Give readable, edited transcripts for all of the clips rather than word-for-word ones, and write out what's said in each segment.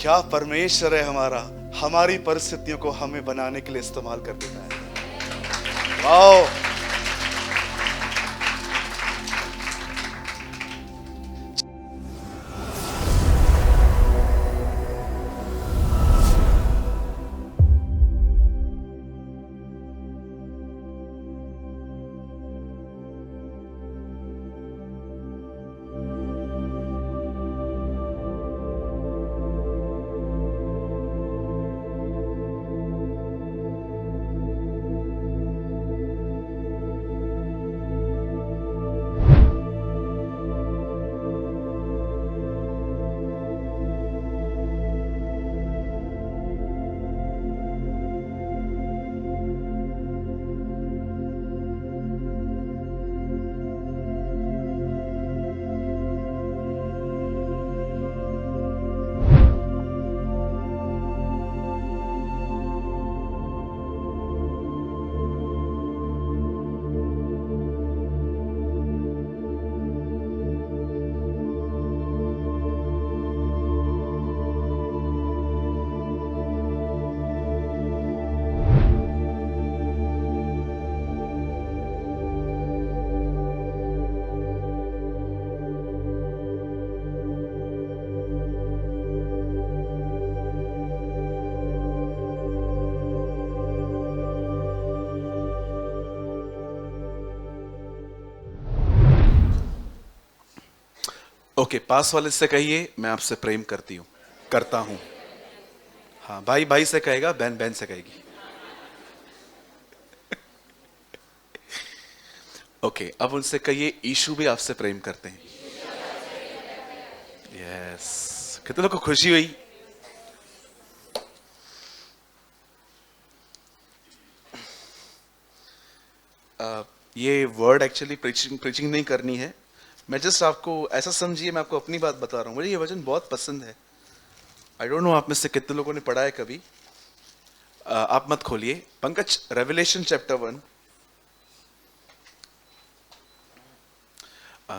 क्या परमेश्वर है हमारा, हमारी परिस्थितियों को हमें बनाने के लिए इस्तेमाल कर देता है। वाओ। ओके, पास वाले से कहिए मैं आपसे प्रेम करता हूं। हाँ, भाई भाई से कहेगा, बहन बहन से कहेगी। ओके, अब उनसे कहिए यीशु भी आपसे प्रेम करते हैं। यस, कितने लोगों को खुशी हुई। ये वर्ड एक्चुअली प्रीचिंग नहीं करनी है। मैं जस्ट आपको ऐसा समझिए, मैं आपको अपनी बात बता रहा हूँ। मुझे ये वचन बहुत पसंद है। आई डोंट नो आप में से कितने लोगों ने पढ़ा है कभी। आप मत खोलिए पंकज, रेवलेशन चैप्टर 1।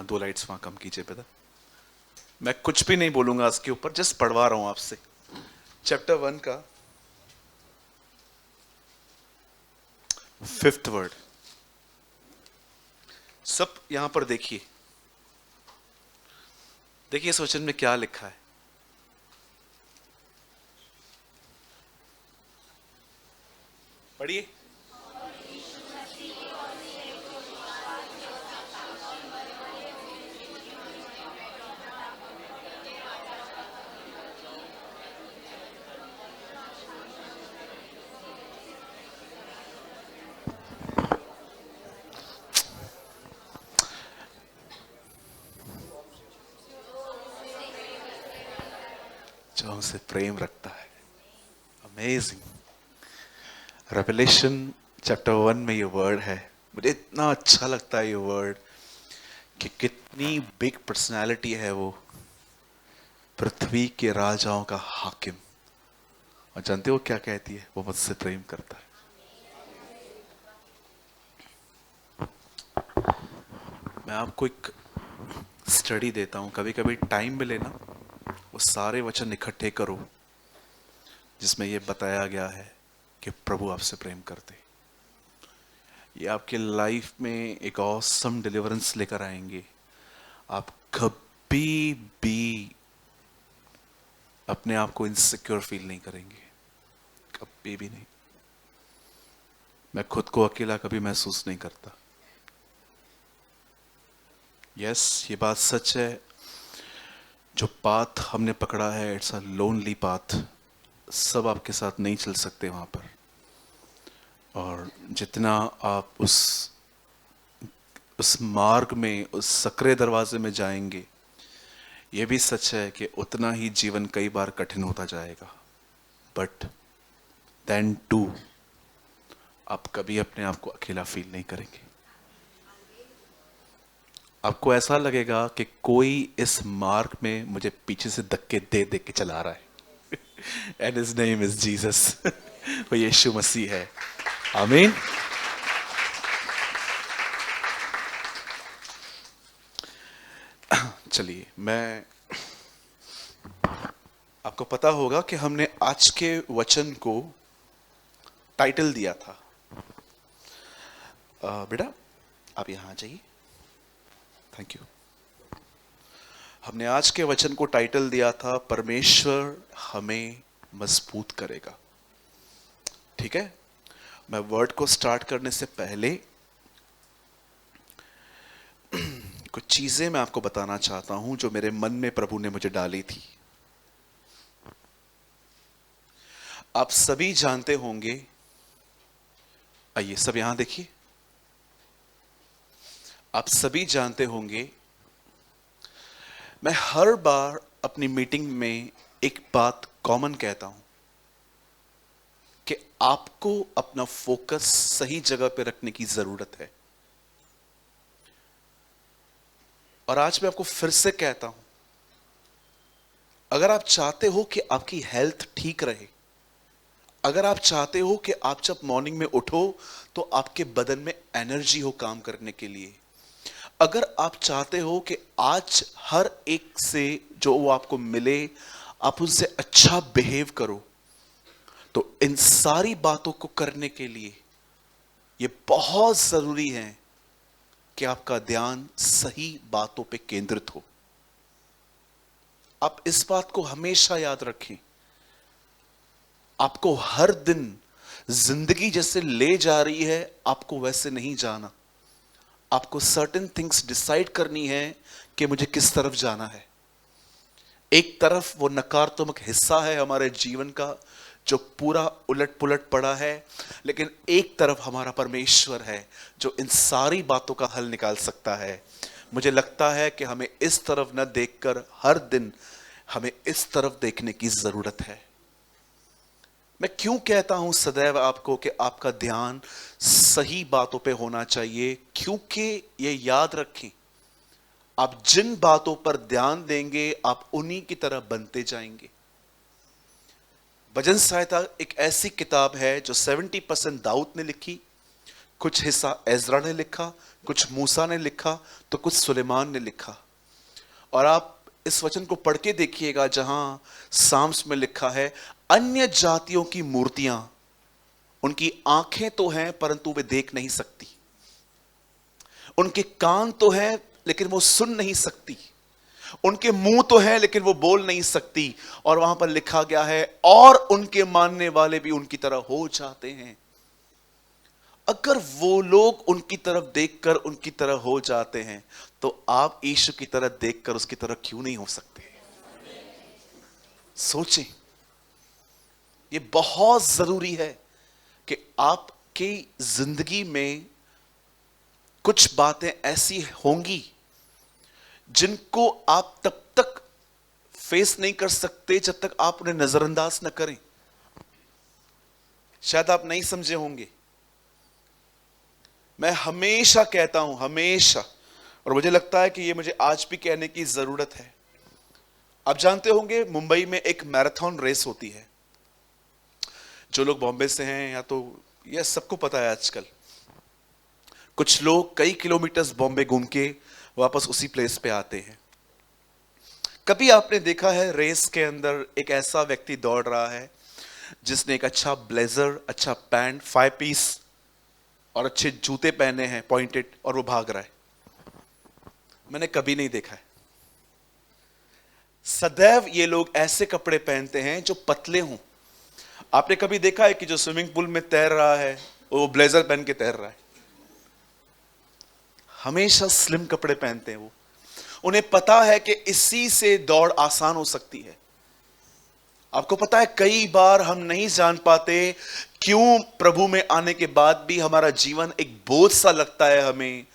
2 लाइट्स वहां कम कीजिए बेटा। मैं कुछ भी नहीं बोलूंगा इसके ऊपर, जस्ट पढ़वा रहा हूं आपसे। चैप्टर 1 का 5th वर्ड। सब यहां पर देखिए, देखिए इस वचन में क्या लिखा है। पढ़िए। जो हमसे प्रेम रखता है। अमेजिंग। रेवलेशन चैप्टर 1 में ये वर्ड है। मुझे इतना अच्छा लगता है ये वर्ड कि कितनी बिग पर्सनालिटी है वो, पृथ्वी के राजाओं का हाकिम। और जानते हो क्या कहती है? वो मुझसे प्रेम करता है। मैं आपको एक स्टडी देता हूं, कभी कभी टाइम मिले ना, वो सारे वचन इकट्ठे करो जिसमें ये बताया गया है कि प्रभु आपसे प्रेम करते। ये आपके लाइफ में एक ऑसम डिलीवरेंस लेकर आएंगे। आप कभी भी अपने आप को इनसिक्योर फील नहीं करेंगे, कभी भी नहीं। मैं खुद को अकेला कभी महसूस नहीं करता। यस, ये बात सच है। जो पाथ हमने पकड़ा है, इट्स अ लोनली पाथ। सब आपके साथ नहीं चल सकते वहां पर। और जितना आप उस मार्ग में, उस सकरे दरवाजे में जाएंगे, ये भी सच है कि उतना ही जीवन कई बार कठिन होता जाएगा। बट देन टू, आप कभी अपने आप को अकेला फील नहीं करेंगे। आपको ऐसा लगेगा कि कोई इस मार्ग में मुझे पीछे से धक्के दे दे के चला रहा है। And his name is Jesus. वो यीशु मसीह है। आमीन। चलिए, मैं आपको पता होगा कि हमने आज के वचन को टाइटल दिया था, बेटा आप यहां आ जाइए, थैंक यू। हमने आज के वचन को टाइटल दिया था परमेश्वर हमें मजबूत करेगा। ठीक है, मैं वर्ड को स्टार्ट करने से पहले कुछ चीजें मैं आपको बताना चाहता हूं जो मेरे मन में प्रभु ने मुझे डाली थी। आप सभी जानते होंगे, आइए सब यहां देखिए, आप सभी जानते होंगे मैं हर बार अपनी मीटिंग में एक बात कॉमन कहता हूं कि आपको अपना फोकस सही जगह पे रखने की जरूरत है। और आज मैं आपको फिर से कहता हूं, अगर आप चाहते हो कि आपकी हेल्थ ठीक रहे, अगर आप चाहते हो कि आप जब मॉर्निंग में उठो तो आपके बदन में एनर्जी हो काम करने के लिए, अगर आप चाहते हो कि आज हर एक से जो वो आपको मिले आप उनसे अच्छा बिहेव करो, तो इन सारी बातों को करने के लिए ये बहुत जरूरी है कि आपका ध्यान सही बातों पे केंद्रित हो। आप इस बात को हमेशा याद रखें, आपको हर दिन जिंदगी जैसे ले जा रही है आपको वैसे नहीं जाना। आपको सर्टेन थिंग्स डिसाइड करनी है कि मुझे किस तरफ जाना है। एक तरफ वो नकारात्मक हिस्सा है हमारे जीवन का जो पूरा उलट पुलट पड़ा है, लेकिन एक तरफ हमारा परमेश्वर है जो इन सारी बातों का हल निकाल सकता है। मुझे लगता है कि हमें इस तरफ न देखकर हर दिन हमें इस तरफ देखने की जरूरत है। मैं क्यों कहता हूं सदैव आपको कि आपका ध्यान सही बातों पे होना चाहिए, क्योंकि ये याद रखें, आप जिन बातों पर ध्यान देंगे आप उन्हीं की तरह बनते जाएंगे। भजन संहिता एक ऐसी किताब है जो 70% दाऊद ने लिखी, कुछ हिस्सा एजरा ने लिखा, कुछ मूसा ने लिखा, तो कुछ सुलेमान ने लिखा। और आप इस वचन को पढ़ के देखिएगा जहां साम्स में लिखा है, अन्य जातियों की मूर्तियां, उनकी आंखें तो हैं परंतु वे देख नहीं सकती, उनके कान तो हैं लेकिन वो सुन नहीं सकती, उनके मुंह तो हैं लेकिन वो बोल नहीं सकती। और वहां पर लिखा गया है और उनके मानने वाले भी उनकी तरह हो जाते हैं। अगर वो लोग उनकी तरफ देखकर उनकी तरह हो जाते हैं तो आप यीशु की तरह देखकर उसकी तरह क्यों नहीं हो सकते? सोचें, ये बहुत जरूरी है कि आपकी जिंदगी में कुछ बातें ऐसी होंगी जिनको आप तब तक फेस नहीं कर सकते जब तक आप उन्हें नजरअंदाज न करें। शायद आप नहीं समझे होंगे, मैं हमेशा कहता हूं, हमेशा, और मुझे लगता है कि ये मुझे आज भी कहने की जरूरत है। आप जानते होंगे मुंबई में एक मैराथन रेस होती है। जो लोग बॉम्बे से हैं या तो यह सबको पता है, आजकल कुछ लोग कई किलोमीटर्स बॉम्बे घूम के वापस उसी प्लेस पे आते हैं। कभी आपने देखा है रेस के अंदर एक ऐसा व्यक्ति दौड़ रहा है जिसने एक अच्छा ब्लेजर, अच्छा पैंट, 5 पीस और अच्छे जूते पहने हैं पॉइंटेड, और वो भाग रहा है? मैंने कभी नहीं देखा है। सदैव ये लोग ऐसे कपड़े पहनते हैं जो पतले हों। आपने कभी देखा है कि जो स्विमिंग पूल में तैर रहा है वो ब्लेजर पहन के तैर रहा है? हमेशा स्लिम कपड़े पहनते हैं वो। उन्हें पता है कि इसी से दौड़ आसान हो सकती है। आपको पता है कई बार हम नहीं जान पाते क्यों प्रभु में आने के बाद भी हमारा जीवन एक बोझ सा लगता है हमें,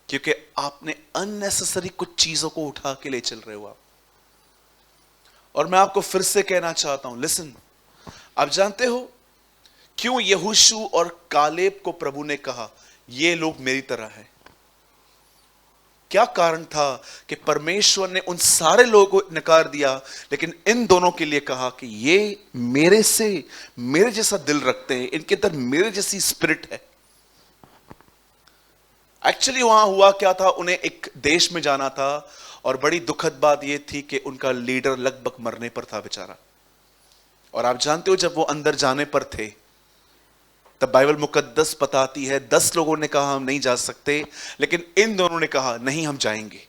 क्योंकि आपने अननेसेसरी कुछ चीजों को उठा के ले चल रहे हो आप। और मैं आपको फिर से कहना चाहता हूं, लिसन, आप जानते हो क्यों यहोशू और कालेब को प्रभु ने कहा ये लोग मेरी तरह है? क्या कारण था कि परमेश्वर ने उन सारे लोगों को नकार दिया लेकिन इन दोनों के लिए कहा कि ये मेरे जैसा दिल रखते हैं, इनके अंदर मेरे जैसी स्पिरिट है? एक्चुअली वहां हुआ क्या था, उन्हें एक देश में जाना था और बड़ी दुखद बात यह थी कि उनका लीडर लगभग मरने पर था बेचारा। और आप जानते हो जब वो अंदर जाने पर थे तब बाइबल मुकद्दस बताती है 10 लोगों ने कहा हम नहीं जा सकते, लेकिन इन दोनों ने कहा नहीं हम जाएंगे।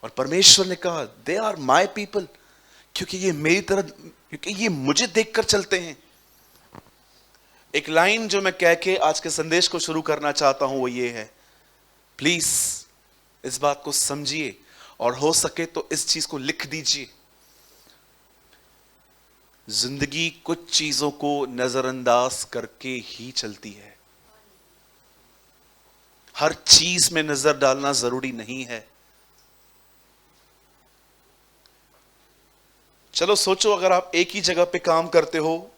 और परमेश्वर ने कहा दे आर माई पीपल, क्योंकि ये मेरी तरह, क्योंकि ये मुझे देखकर चलते हैं। एक लाइन जो मैं कह के आज के संदेश को शुरू करना चाहता हूं वो ये है, प्लीज इस बात को समझिए और हो सके तो इस चीज को लिख दीजिए। जिंदगी कुछ चीजों को नजरअंदाज करके ही चलती है। हर चीज में नजर डालना जरूरी नहीं है। चलो सोचो, अगर आप एक ही जगह पे काम करते हो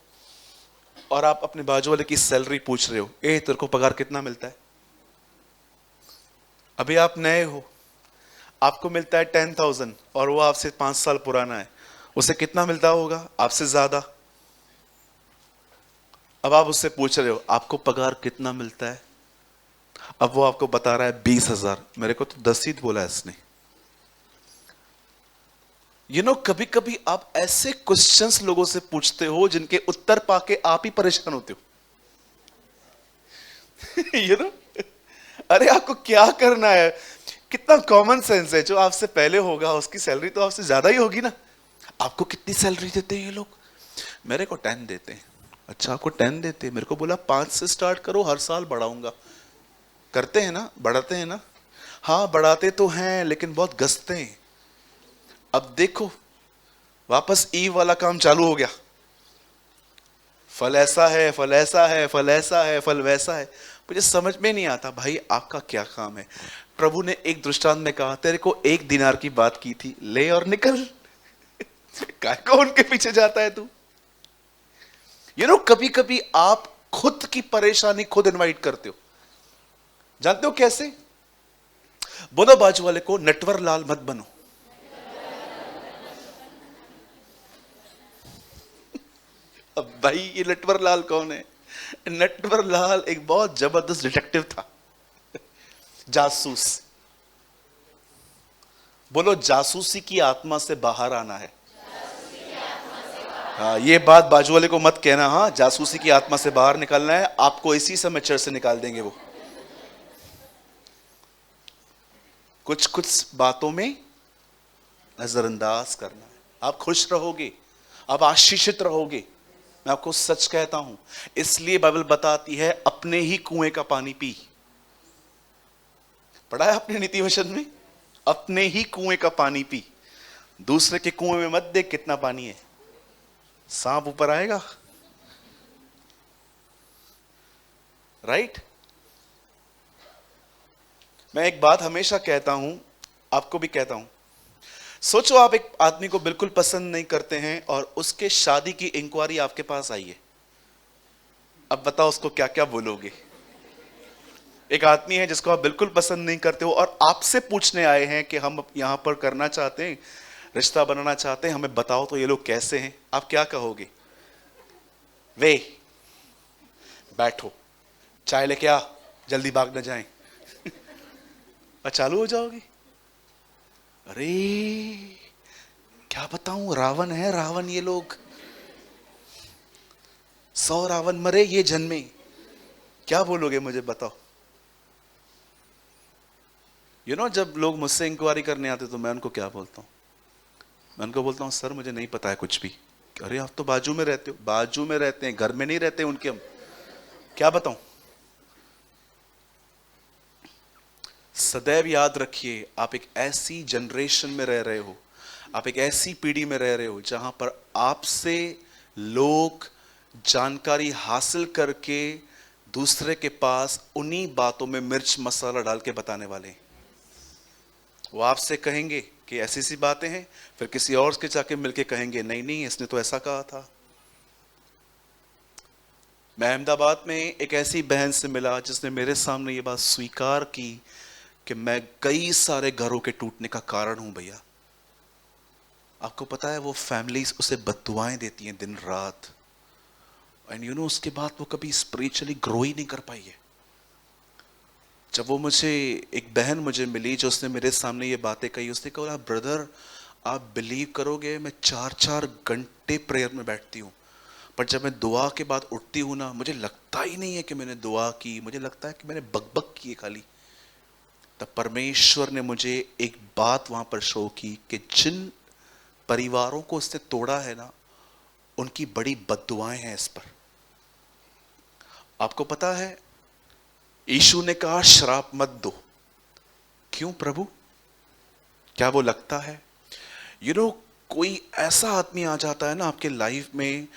और आप अपने बाजू वाले की सैलरी पूछ रहे हो, ए तेरे को पगार कितना मिलता है? अभी आप नए हो, आपको मिलता है 10,000 और वो आपसे 5 साल पुराना है, उसे कितना मिलता होगा? आपसे ज्यादा। अब आप उससे पूछ रहे हो आपको पगार कितना मिलता है? अब वो आपको बता रहा है 20,000। मेरे को तो 10 ही बोला है इसने। कभी कभी आप ऐसे क्वेश्चंस लोगों से पूछते हो जिनके उत्तर पाके आप ही परेशान होते हो। अरे आपको क्या करना है? कितना कॉमन सेंस है। जो आपसे पहले होगा उसकी सैलरी तो आपसे ज्यादा ही होगी ना। आपको कितनी सैलरी देते हैं ये लोग? मेरे को 10 देते हैं। अच्छा आपको 10 देते हैं, मेरे को बोला 5 से स्टार्ट करो, हर साल बढ़ाऊंगा। करते हैं ना, बढ़ाते हैं ना? हाँ बढ़ाते तो हैं लेकिन बहुत गसते हैं। अब देखो वापस ईव वाला काम चालू हो गया। फल ऐसा है, फल ऐसा है, फल ऐसा है, फल वैसा है। मुझे समझ में नहीं आता भाई आपका क्या काम है। प्रभु ने एक दृष्टांत में कहा तेरे को 1 दिनार की बात की थी, ले और निकल। काय को उनके पीछे जाता है तू? कभी कभी आप खुद की परेशानी खुद इनवाइट करते हो। जानते हो कैसे? बोलो बाजू वाले को नटवर लाल मत बनो। अब भाई ये नटवर लाल कौन है? नटवर लाल एक बहुत जबरदस्त डिटेक्टिव था, जासूस। बोलो जासूसी की आत्मा से बाहर आना है। हाँ ये बात बाजू वाले को मत कहना। हाँ जासूसी की आत्मा से बाहर निकलना है, आपको इसी समय चर्च से निकाल देंगे वो। कुछ कुछ बातों में नजरअंदाज करना है। आप खुश रहोगे, आप आशीषित रहोगे। मैं आपको सच कहता हूं, इसलिए बाइबल बताती है अपने ही कुएं का पानी पी। पढ़ा है आपने नीति वचन में? अपने ही कुएं का पानी पी, दूसरे के कुएं में मत देख कितना पानी है, सांप ऊपर आएगा। राइट? मैं एक बात हमेशा कहता हूं, आपको भी कहता हूं। सोचो आप एक आदमी को बिल्कुल पसंद नहीं करते हैं और उसके शादी की इंक्वायरी आपके पास आई है। अब बताओ उसको क्या क्या बोलोगे? एक आदमी है जिसको आप बिल्कुल पसंद नहीं करते हो और आपसे पूछने आए हैं कि हम यहां पर करना चाहते हैं, रिश्ता बनाना चाहते हैं, हमें बताओ तो ये लोग कैसे हैं। आप क्या कहोगे? वे बैठो, चाय लेके आ, जल्दी भाग न जाएं। और चालू हो जाओगे। अरे क्या बताऊं, रावण है रावण। ये लोग 100 रावण मरे ये जन्मे। क्या बोलोगे मुझे बताओ? जब लोग मुझसे इंक्वायरी करने आते तो मैं उनको क्या बोलता हूं? मैं उनको बोलता हूं सर मुझे नहीं पता है कुछ भी। अरे आप तो बाजू में रहते हो। बाजू में रहते हैं, घर में नहीं रहते उनके। हम क्या बताऊं? सदैव याद रखिए आप एक ऐसी जनरेशन में रह रहे हो, आप एक ऐसी पीढ़ी में रह रहे हो जहां पर आपसे लोग जानकारी हासिल करके दूसरे के पास उन्हीं बातों में मिर्च मसाला डाल के बताने वाले हैं। वो आपसे कहेंगे कि ऐसी सी बातें हैं, फिर किसी और के जाके मिलके कहेंगे नहीं नहीं इसने तो ऐसा कहा था। मैं अहमदाबाद में एक ऐसी बहन से मिला जिसने मेरे सामने ये बात स्वीकार की कि मैं कई सारे घरों के टूटने का कारण हूं भैया। आपको पता है वो फैमिलीज उसे बद्दुआएं देती हैं दिन रात, एंड उसके बाद वो कभी स्पिरिचुअली ग्रो ही नहीं कर पाई है। जब वो मुझे, एक बहन मुझे मिली जो उसने मेरे सामने ये बातें कही, उसने कहा ब्रदर आप बिलीव करोगे मैं 4-4 घंटे प्रेयर में बैठती हूँ, पर जब मैं दुआ के बाद उठती हूँ ना, मुझे लगता ही नहीं है कि मैंने दुआ की, मुझे लगता है कि मैंने बकबक की है खाली। तब परमेश्वर ने मुझे एक बात वहां पर शो की कि जिन परिवारों को उसने तोड़ा है ना, उनकी बड़ी बद्दुआएं हैं इस पर। आपको पता है यीशु ने कहा श्राप मत दो। क्यों प्रभु? क्या वो लगता है? कोई ऐसा आदमी आ जाता है ना आपके लाइफ में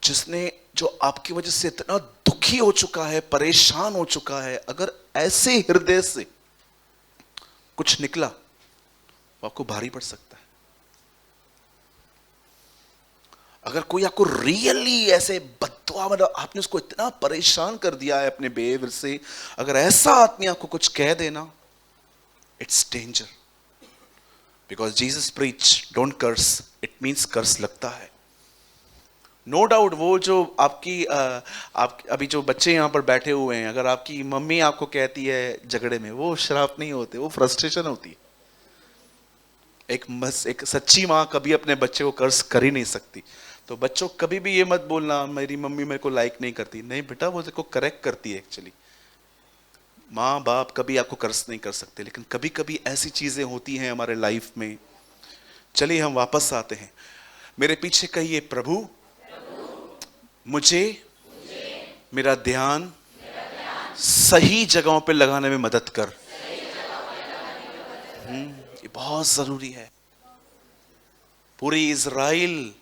जिसने, जो आपकी वजह से इतना दुखी हो चुका है, परेशान हो चुका है, अगर ऐसे हृदय से कुछ निकला वो आपको भारी पड़ सकता है। अगर कोई आपको रियली ऐसे बद्दुआ, मतलब आपने उसको इतना परेशान कर दिया है अपने बिहेवियर से, अगर ऐसा आदमी आपको कुछ कह देना, it's danger. Because Jesus preach don't curse, it means curse लगता है। नो डाउट वो जो आपकी आप अभी जो बच्चे यहाँ पर बैठे हुए हैं, अगर आपकी मम्मी आपको कहती है झगड़े में, वो श्राप नहीं होते, वो फ्रस्ट्रेशन होती है। एक सच्ची माँ कभी अपने बच्चे को कर्स कर ही नहीं सकती। तो बच्चों कभी भी ये मत बोलना मेरी मम्मी मेरे को लाइक नहीं करती। नहीं बेटा, वो देखो करेक्ट करती है एक्चुअली। माँ बाप कभी आपको कर्स नहीं कर सकते, लेकिन कभी कभी ऐसी चीजें होती हैं हमारे लाइफ में। चलिए हम वापस आते हैं। मेरे पीछे कहिए प्रभु मुझे मेरा ध्यान सही जगहों पे लगाने में मदद कर। ये बहुत जरूरी है। पूरी इज़राइल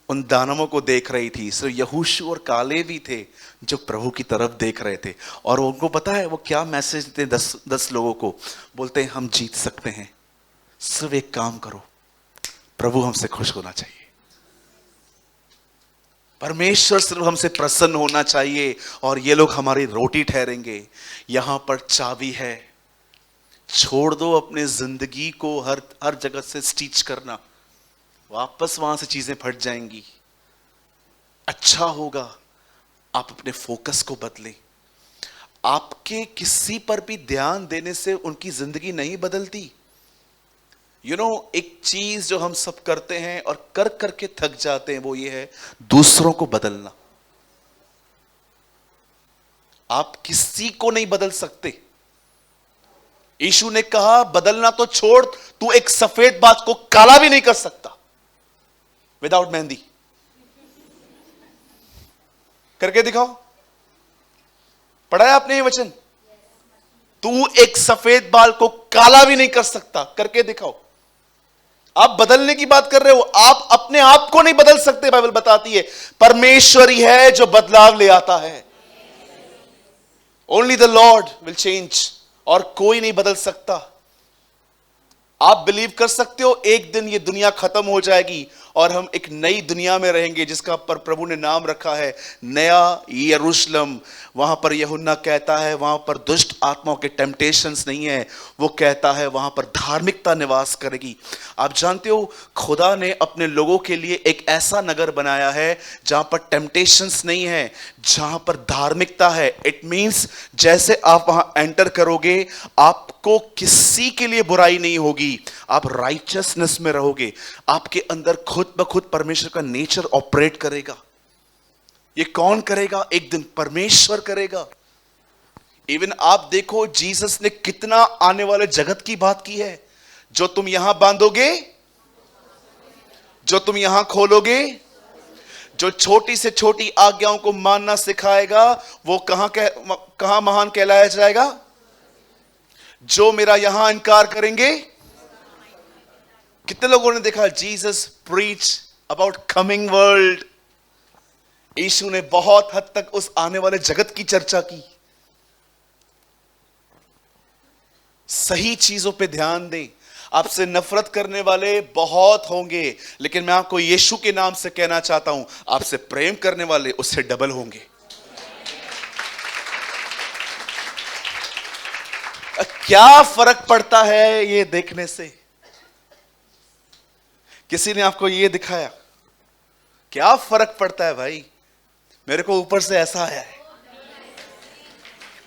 उन दानवों को देख रही थी, सिर्फ यहोशू और कालेब भी थे जो प्रभु की तरफ देख रहे थे। और उनको पता है वो क्या मैसेज देते, 10 लोगों को बोलते हैं हम जीत सकते हैं, सिर्फ एक काम करो, प्रभु हमसे खुश होना चाहिए, परमेश्वर सिर्फ हमसे प्रसन्न होना चाहिए और ये लोग हमारी रोटी ठहरेंगे। यहां पर चाबी है। छोड़ दो अपने जिंदगी को हर जगह से स्टिच करना, वापस वहां से चीजें फट जाएंगी। अच्छा होगा आप अपने फोकस को बदलें। आपके किसी पर भी ध्यान देने से उनकी जिंदगी नहीं बदलती। एक चीज जो हम सब करते हैं और कर करके थक जाते हैं, वो ये है दूसरों को बदलना। आप किसी को नहीं बदल सकते। यीशु ने कहा बदलना तो छोड़, तू एक सफेद बात को काला भी नहीं कर सकता विदाउट मेहंदी। करके दिखाओ। पढ़ा है आपने ये वचन? तू एक सफेद बाल को काला भी नहीं कर सकता, करके दिखाओ। आप बदलने की बात कर रहे हो, आप अपने आप को नहीं बदल सकते। बाइबल बताती है परमेश्वर ही है जो बदलाव ले आता है। Only the Lord will change, और कोई नहीं बदल सकता। आप बिलीव कर सकते हो एक दिन ये दुनिया खत्म हो जाएगी और हम एक नई दुनिया में रहेंगे जिसका पर प्रभु ने नाम रखा है नया यरूशलेम। वहां पर यूहन्ना कहता है वहां पर दुष्ट आत्माओं के टेम्पटेशंस नहीं है, वो कहता है वहां पर धार्मिकता निवास करेगी। आप जानते हो खुदा ने अपने लोगों के लिए एक ऐसा नगर बनाया है जहां पर टेम्पटेशंस नहीं है, जहां पर धार्मिकता है। इट मींस जैसे आप वहां एंटर करोगे आपको किसी के लिए बुराई नहीं होगी, आप राइचसनेस में रहोगे। आपके अंदर खुद ब खुद परमेश्वर का नेचर ऑपरेट करेगा। ये कौन करेगा? एक दिन परमेश्वर करेगा। इवन आप देखो जीसस ने कितना आने वाले जगत की बात की है। जो तुम यहां बांधोगे, जो तुम यहां खोलोगे, जो छोटी से छोटी आज्ञाओं को मानना सिखाएगा वो कहां महान कहलाया जाएगा। जो मेरा यहां इनकार करेंगे। कितने लोगों ने देखा Jesus preach about coming world. यीशु ने बहुत हद तक उस आने वाले जगत की चर्चा की। सही चीजों पे ध्यान दें। आपसे नफरत करने वाले बहुत होंगे, लेकिन मैं आपको यीशु के नाम से कहना चाहता हूं आपसे प्रेम करने वाले उससे डबल होंगे। क्या फर्क पड़ता है ये देखने से? किसी ने आपको ये दिखाया, क्या फर्क पड़ता है भाई? मेरे को ऊपर से ऐसा आया है,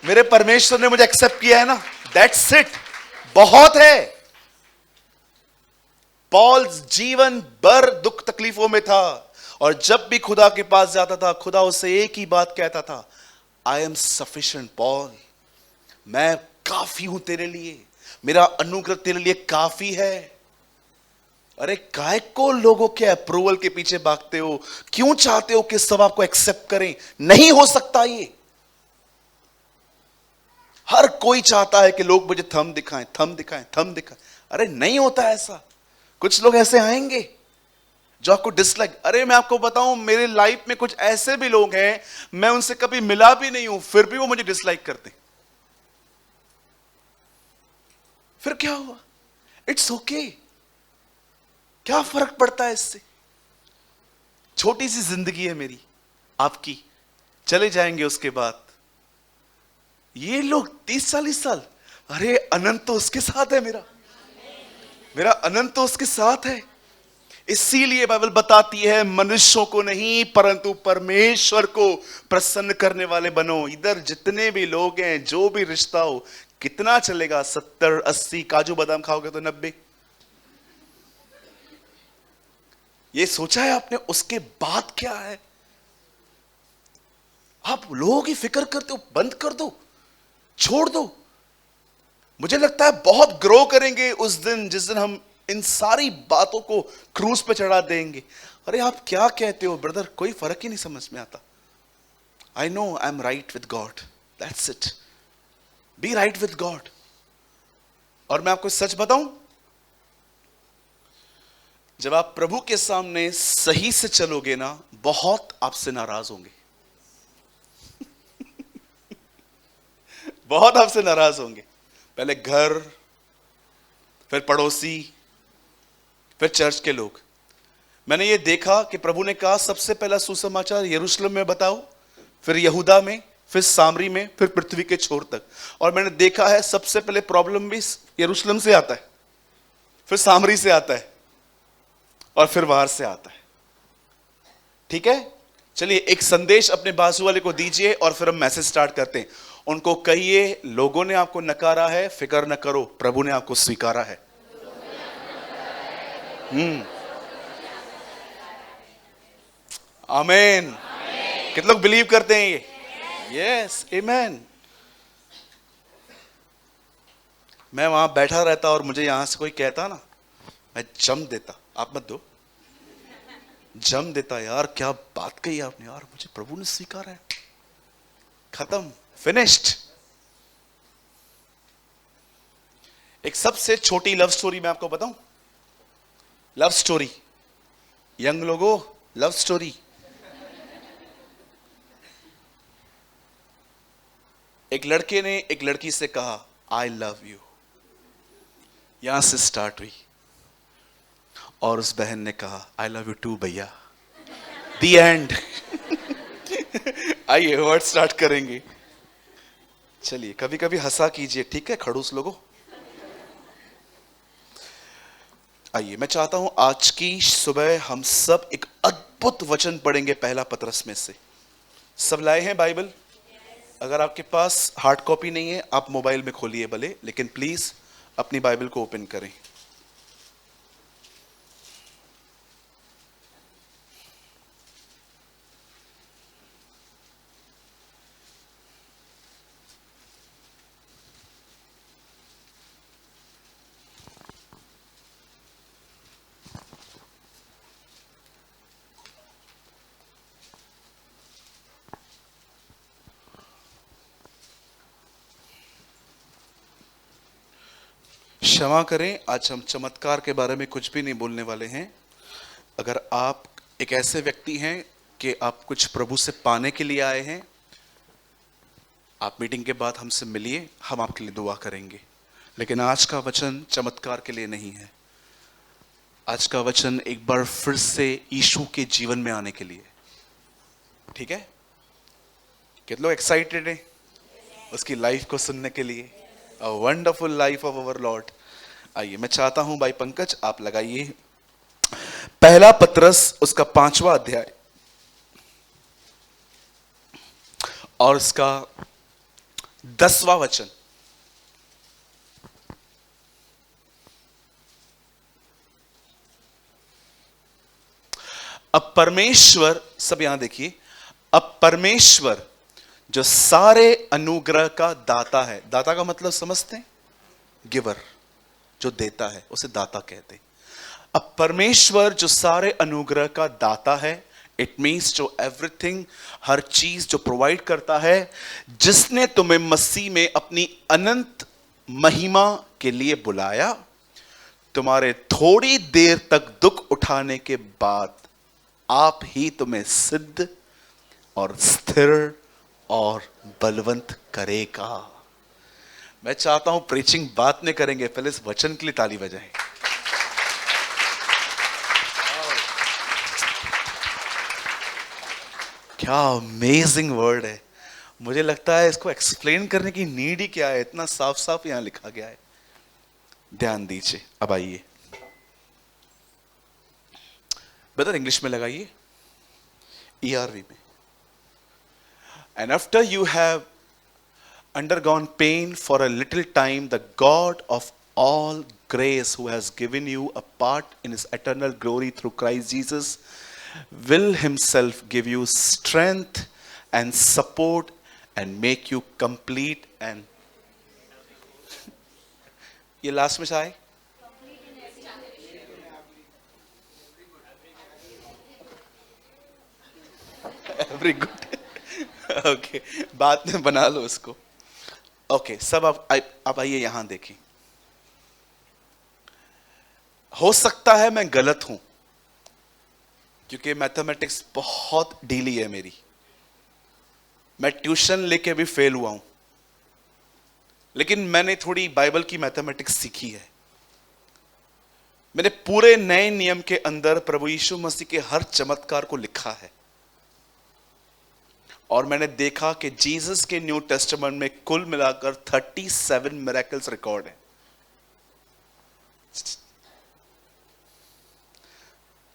मेरे परमेश्वर ने मुझे एक्सेप्ट किया है ना। दैट्स इट, बहुत है। पॉल जीवन भर दुख तकलीफों में था, और जब भी खुदा के पास जाता था, खुदा उससे एक ही बात कहता था, आई एम सफिशिएंट पॉल, मैं काफी हूं तेरे लिए, मेरा अनुग्रह तेरे लिए काफी है। अरे काय को लोगों के अप्रूवल के पीछे भागते हो? क्यों चाहते हो कि सब आपको एक्सेप्ट करें? नहीं हो सकता ये। हर कोई चाहता है कि लोग मुझे थंब दिखाएं, थंब दिखाएं, थंब दिखाएं। अरे नहीं होता ऐसा। कुछ लोग ऐसे आएंगे जो आपको डिसलाइक, अरे मैं आपको बताऊं, मेरे लाइफ में कुछ ऐसे भी लोग हैं, मैं उनसे कभी मिला भी नहीं हूं, फिर भी वो मुझे डिसलाइक करते। फिर क्या हुआ? इट्स ओके, क्या फर्क पड़ता है इससे? छोटी सी जिंदगी है मेरी, आपकी, चले जाएंगे उसके बाद। ये लोग 30-40 साल, अरे अनंत तो उसके साथ है, मेरा अनंत तो उसके साथ है। इसीलिए बाइबल बताती है, मनुष्यों को नहीं परंतु परमेश्वर को प्रसन्न करने वाले बनो। इधर जितने भी लोग हैं, जो भी रिश्ता हो, कितना चलेगा? 70-80, काजू बादाम खाओगे तो 90। ये सोचा है आपने? उसके बाद क्या है? आप लोगों की फिक्र करते हो, बंद कर दो, छोड़ दो। मुझे लगता है बहुत ग्रो करेंगे उस दिन जिस दिन हम इन सारी बातों को क्रूज पे चढ़ा देंगे। अरे आप क्या कहते हो ब्रदर? कोई फर्क ही नहीं समझ में आता। I know I am right with God, that's it. Be right with God. और मैं आपको सच बताऊं, जब आप प्रभु के सामने सही से चलोगे ना, बहुत आपसे नाराज होंगे। बहुत आपसे नाराज होंगे। पहले घर, फिर पड़ोसी, फिर चर्च के लोग। मैंने ये देखा कि प्रभु ने कहा सबसे पहला सुसमाचार यरूशलेम में बताओ, फिर यहूदा में, फिर सामरी में, फिर पृथ्वी के छोर तक। और मैंने देखा है सबसे पहले प्रॉब्लम भी यरूशलेम से आता है, फिर सामरी से आता है, और फिर बाहर से आता है। ठीक है, चलिए एक संदेश अपने बाजू वाले को दीजिए और फिर हम मैसेज स्टार्ट करते हैं। उनको कहिए, लोगों ने आपको नकारा है, फिक्र न करो, प्रभु ने आपको स्वीकारा है। आमीन। कितने लोग बिलीव करते हैं ये? यस, आमीन। मैं वहां बैठा रहता और मुझे यहां से कोई कहता ना, मैं जम देता। आप मत दो, जम देता। यार क्या बात कही आपने, यार मुझे प्रभु ने स्वीकारा है, खत्म, फिनिश्ड। एक सबसे छोटी लव स्टोरी मैं आपको बताऊं। लव स्टोरी, यंग लोगों, लव स्टोरी। एक लड़के ने एक लड़की से कहा, आई लव यू। यहां से स्टार्ट हुई, और उस बहन ने कहा, आई लव यू टू भैया। The end. आइए वर्ड स्टार्ट करेंगे। चलिए कभी कभी हंसा कीजिए, ठीक है खड़ूस लोगों। आइए, मैं चाहता हूं आज की सुबह हम सब एक अद्भुत वचन पढ़ेंगे, पहला पतरस में से। सब लाए हैं बाइबल? अगर आपके पास हार्ड कॉपी नहीं है, आप मोबाइल में खोलिए भले, लेकिन प्लीज अपनी बाइबल को ओपन करें। क्षमा करें, आज हम चमत्कार के बारे में कुछ भी नहीं बोलने वाले हैं। अगर आप एक ऐसे व्यक्ति हैं कि आप कुछ प्रभु से पाने के लिए आए हैं, आप मीटिंग के बाद हमसे मिलिए, हम आपके लिए दुआ करेंगे। लेकिन आज का वचन चमत्कार के लिए नहीं है। आज का वचन एक बार फिर से यीशु के जीवन में आने के लिए। ठीक है, कितने लोग एक्साइटेड हैं उसकी लाइफ को सुनने के लिए? A wonderful life of our Lord. आइए, मैं चाहता हूं भाई पंकज आप लगाइए पहला पतरस उसका 5वां अध्याय और उसका 10वां वचन। अब परमेश्वर, सब यहां देखिए, अब परमेश्वर जो सारे अनुग्रह का दाता है, दाता का मतलब समझते हैं, गिवर, जो देता है उसे दाता कहते हैं। अब परमेश्वर जो सारे अनुग्रह का दाता है, इट मीन्स जो एवरीथिंग, हर चीज जो प्रोवाइड करता है, जिसने तुम्हें मसीह में अपनी अनंत महिमा के लिए बुलाया, तुम्हारे थोड़ी देर तक दुख उठाने के बाद आप ही तुम्हें सिद्ध और स्थिर और बलवंत करेगा। मैं चाहता हूं प्रीचिंग बात में करेंगे, पहले इस वचन के लिए ताली बजाएं। क्या अमेजिंग वर्ड है। मुझे लगता है इसको एक्सप्लेन करने की नीड ही क्या है, इतना साफ साफ यहां लिखा गया है। ध्यान दीजिए, अब आइए ब्रदर, इंग्लिश में लगाइए, ERV में। And after you have undergone pain for a little time, the God of all grace, who has given you a part in his eternal glory through Christ Jesus, will himself give you strength and support and make you complete and ये last में आए, every good. Okay, बाद में बना लो उसको। Okay, सब अब आइए यहां देखिए। हो सकता है मैं गलत हूं, क्योंकि मैथमेटिक्स बहुत ढीली है मेरी, मैं ट्यूशन लेके भी फेल हुआ हूं, लेकिन मैंने थोड़ी बाइबल की मैथमेटिक्स सीखी है। मैंने पूरे नए नियम के अंदर प्रभु यीशु मसीह के हर चमत्कार को लिखा है, और मैंने देखा कि जीसस के न्यू टेस्टामेंट में कुल मिलाकर 37 मिरेकल्स रिकॉर्ड हैं।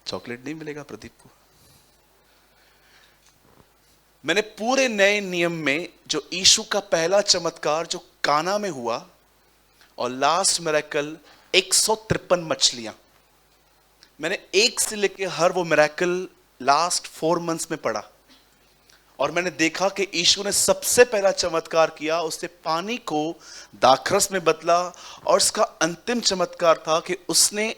चॉकलेट नहीं मिलेगा प्रदीप को। मैंने पूरे नए नियम में जो यीशु का पहला चमत्कार जो काना में हुआ, और लास्ट मिरेकल 153 मछलियां, मैंने एक से लेकर हर वो मिरेकल लास्ट 4 मंथ्स में पढ़ा, और मैंने देखा कि यीशु ने सबसे पहला चमत्कार किया, उसने पानी को दाखरस में बदला, और उसका अंतिम चमत्कार था कि उसने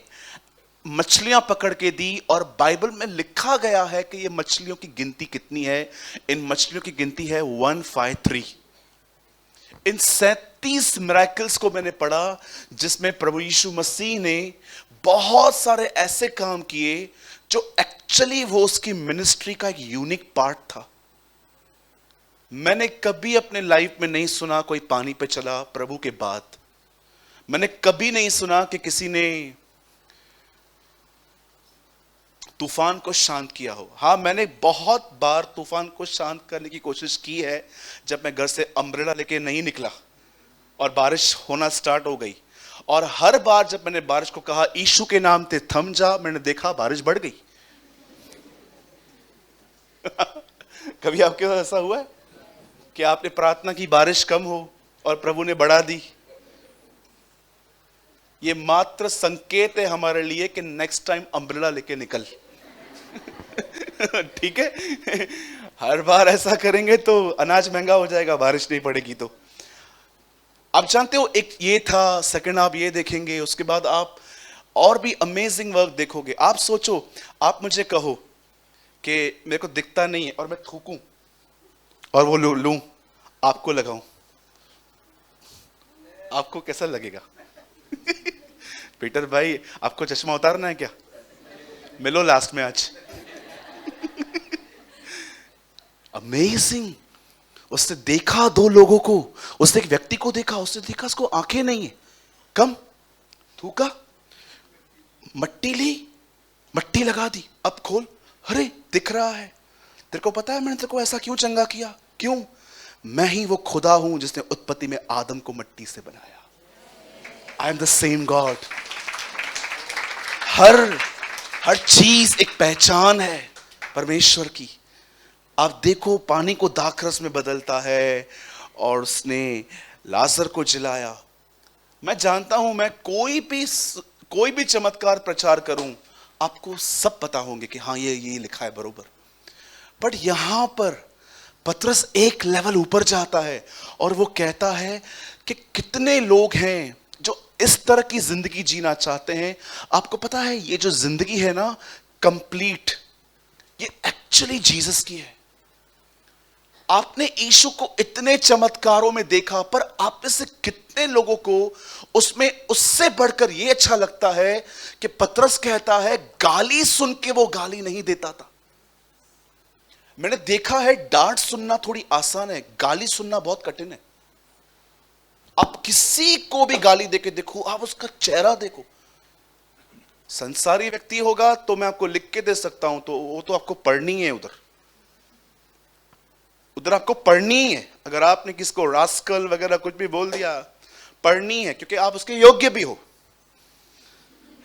मछलियां पकड़ के दी। और बाइबल में लिखा गया है कि ये मछलियों की गिनती कितनी है, इन मछलियों की गिनती है 153। इन 37 मिरेकल्स को मैंने पढ़ा, जिसमें प्रभु यीशु मसीह ने बहुत सारे ऐसे काम किए जो एक्चुअली वो उसकी मिनिस्ट्री का एक यूनिक पार्ट था। मैंने कभी अपने लाइफ में नहीं सुना कोई पानी पे चला प्रभु के बाद। मैंने कभी नहीं सुना कि किसी ने तूफान को शांत किया हो। हाँ, मैंने बहुत बार तूफान को शांत करने की कोशिश की है, जब मैं घर से अम्ब्रेला लेके नहीं निकला और बारिश होना स्टार्ट हो गई। और हर बार जब मैंने बारिश को कहा यीशु के नाम से थम जा, मैंने देखा बारिश बढ़ गई। कभी आपके साथ ऐसा हुआ है कि आपने प्रार्थना की बारिश कम हो और प्रभु ने बढ़ा दी? ये मात्र संकेत है हमारे लिए कि नेक्स्ट टाइम अम्ब्रेला लेके निकल। ठीक है, हर बार ऐसा करेंगे तो अनाज महंगा हो जाएगा, बारिश नहीं पड़ेगी तो। आप जानते हो, एक ये था, सेकंड आप ये देखेंगे, उसके बाद आप और भी अमेजिंग वर्क देखोगे। आप सोचो, आप मुझे कहो कि मेरे को दिखता नहीं है और मैं थूकूं और वो लूं, आपको लगाऊं, आपको कैसा लगेगा? पीटर भाई, आपको चश्मा उतारना है क्या? मिलो लास्ट में आज। अमेजिंग। उसने देखा 2 लोगों को, उसने एक व्यक्ति को देखा, उसने देखा उसको आंखें नहीं है, कम थूका, मट्टी ली, मट्टी लगा दी, अब खोल, अरे दिख रहा है। तेरे को पता है मैंने तेरे को ऐसा क्यों चंगा किया? क्यों? मैं ही वो खुदा हूं जिसने उत्पत्ति में आदम को मट्टी से बनाया। I am the same God. हर चीज एक पहचान है परमेश्वर की। आप देखो, पानी को दाखरस में बदलता है, और उसने लाजर को जिलाया। मैं जानता हूं, मैं कोई भी चमत्कार प्रचार करूं, आपको सब पता होंगे कि हाँ ये लिखा है बरोबर। बट यहां पर पतरस एक लेवल ऊपर जाता है और वो कहता है कि कितने लोग हैं जो इस तरह की जिंदगी जीना चाहते हैं। आपको पता है ये जो जिंदगी है ना कंप्लीट, ये एक्चुअली जीसस की है। आपने यीशु को इतने चमत्कारों में देखा, पर आप में से कितने लोगों को उसमें उससे बढ़कर यह अच्छा लगता है कि पतरस कहता है गाली सुन के वो गाली नहीं देता था। मैंने देखा है डांट सुनना थोड़ी आसान है, गाली सुनना बहुत कठिन है। आप किसी को भी गाली देके देखो, आप उसका चेहरा देखो। संसारी व्यक्ति होगा तो मैं आपको लिख के दे सकता हूं, तो वो तो आपको पढ़नी है, उधर आपको पढ़नी है। अगर आपने किसको रास्कल वगैरह कुछ भी बोल दिया, पढ़नी है, क्योंकि आप उसके योग्य भी हो,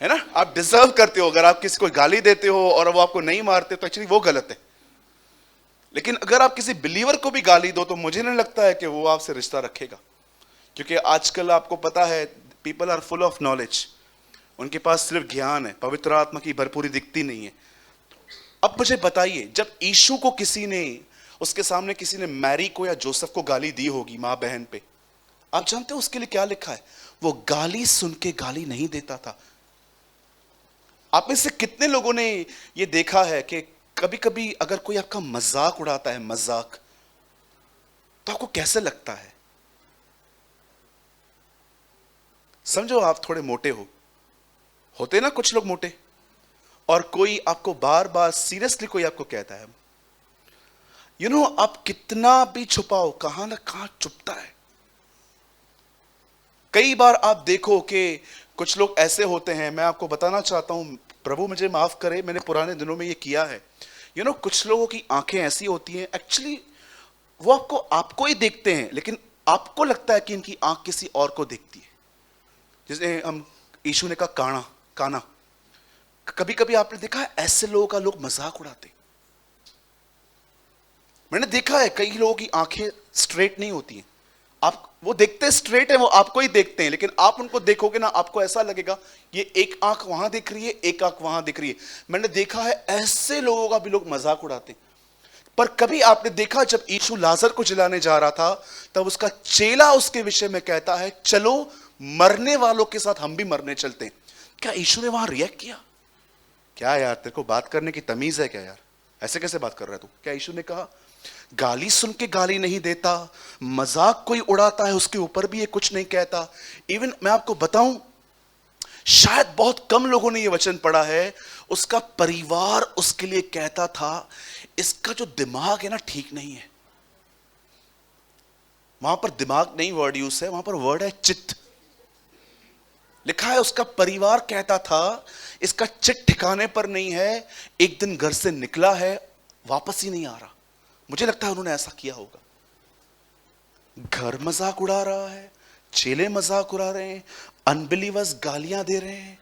है ना। आप डिजर्व करते हो। अगर आप किसी को गाली देते हो और वो आपको नहीं मारते तो एक्चुअली वो गलत है। लेकिन अगर आप किसी बिलीवर को भी गाली दो तो मुझे नहीं लगता है कि वो आपसे रिश्ता रखेगा, क्योंकि आजकल आपको पता है people are full of knowledge. उनके पास सिर्फ ज्ञान है, पवित्र आत्मा की भरपूरी दिखती नहीं है। अब मुझे बताइए, जब यीशु को किसी ने, उसके सामने किसी ने मैरी को या जोसेफ को गाली दी होगी मां बहन पे, आप जानते हो उसके लिए क्या लिखा है? वो गाली सुन के गाली नहीं देता था। आप में से कितने लोगों ने ये देखा है कि कभी कभी अगर कोई आपका मजाक उड़ाता है, मजाक, तो आपको कैसे लगता है? समझो आप थोड़े मोटे होते ना कुछ लोग मोटे, और कोई आपको बार बार सीरियसली कोई आपको कहता है, आप कितना भी छुपाओ कहां ना कहां चुपता है। कई बार आप देखो कि कुछ लोग ऐसे होते हैं, मैं आपको बताना चाहता हूं, प्रभु मुझे माफ करे, मैंने पुराने दिनों में ये किया है। कुछ लोगों की आंखें ऐसी होती हैं, एक्चुअली वो आपको ही देखते हैं, लेकिन आपको लगता है कि इनकी आंख किसी और को देखती है। जैसे हम यीशु ने कहा काना काना, कभी कभी आपने देखा है ऐसे लोगों का लोग मजाक उड़ाते। मैंने देखा है कई लोगों की आंखें स्ट्रेट नहीं होती हैं। आप वो देखते स्ट्रेट है, वो आपको ही देखते हैं, लेकिन आप उनको देखोगे ना, आपको ऐसा लगेगा ये एक आंख वहां दिख रही है, एक आंख वहां दिख रही है। मैंने देखा है ऐसे लोगों का भी लोग मजाक उड़ाते हैं। पर कभी आपने देखा जब यीशु लाजर को जिलाने जा रहा था, तब उसका चेला उसके विषय में कहता है चलो मरने वालों के साथ हम भी मरने चलते हैं। क्या यीशु ने वहां रिएक्ट किया? क्या यार तेरे को बात करने की तमीज है क्या यार? ऐसे कैसे बात कर रहा है तू? क्या यीशु ने कहा गाली सुन के गाली नहीं देता, मजाक कोई उड़ाता है उसके ऊपर भी ये कुछ नहीं कहता। इवन मैं आपको बताऊं, शायद बहुत कम लोगों ने ये वचन पढ़ा है, उसका परिवार उसके लिए कहता था इसका जो दिमाग है ना ठीक नहीं है। वहां पर दिमाग नहीं वर्ड यूज है, वहां पर वर्ड है चित्त। लिखा है उसका परिवार कहता था इसका चित्त ठिकाने पर नहीं है, एक दिन घर से निकला है वापस ही नहीं आ रहा। मुझे लगता है उन्होंने ऐसा किया होगा। घर मजाक उड़ा रहा है, चेले मजाक उड़ा रहे हैं, अनबिलीवर्स गालियां दे रहे हैं,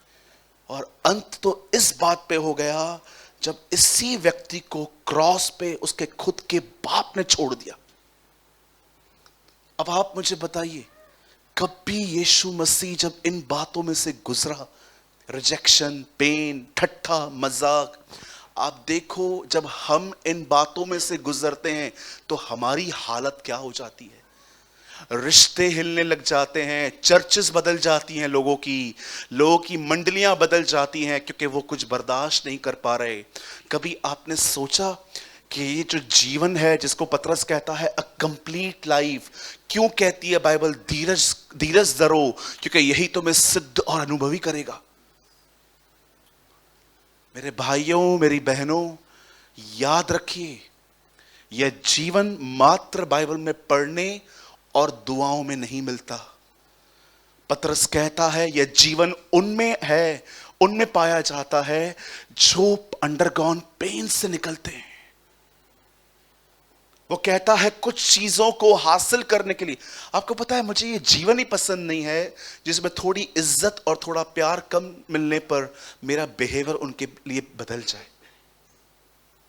और अंत तो इस बात पे हो गया जब इसी व्यक्ति को क्रॉस पे उसके खुद के बाप ने छोड़ दिया। अब आप मुझे बताइए, कभी यीशु मसीह जब इन बातों में से गुजरा, रिजेक्शन, पेन, ठट्ठा, मजाक, आप देखो जब हम इन बातों में से गुजरते हैं तो हमारी हालत क्या हो जाती है। रिश्ते हिलने लग जाते हैं, चर्चेस बदल जाती हैं, लोगों की मंडलियां बदल जाती हैं, क्योंकि वो कुछ बर्दाश्त नहीं कर पा रहे। कभी आपने सोचा कि ये जो जीवन है जिसको पतरस कहता है अ कंप्लीट लाइफ, क्यों कहती है बाइबल धीरज धरो, क्योंकि यही तुम्हें सिद्ध और अनुभवी करेगा। मेरे भाइयों, मेरी बहनों, याद रखिए यह जीवन मात्र बाइबल में पढ़ने और दुआओं में नहीं मिलता। पतरस कहता है यह जीवन उनमें है, उनमें पाया जाता है जो अंडरगॉन पेन से निकलते हैं। वो कहता है कुछ चीजों को हासिल करने के लिए, आपको पता है मुझे ये जीवन ही पसंद नहीं है जिसमें थोड़ी इज्जत और थोड़ा प्यार कम मिलने पर मेरा बिहेवियर उनके लिए बदल जाए।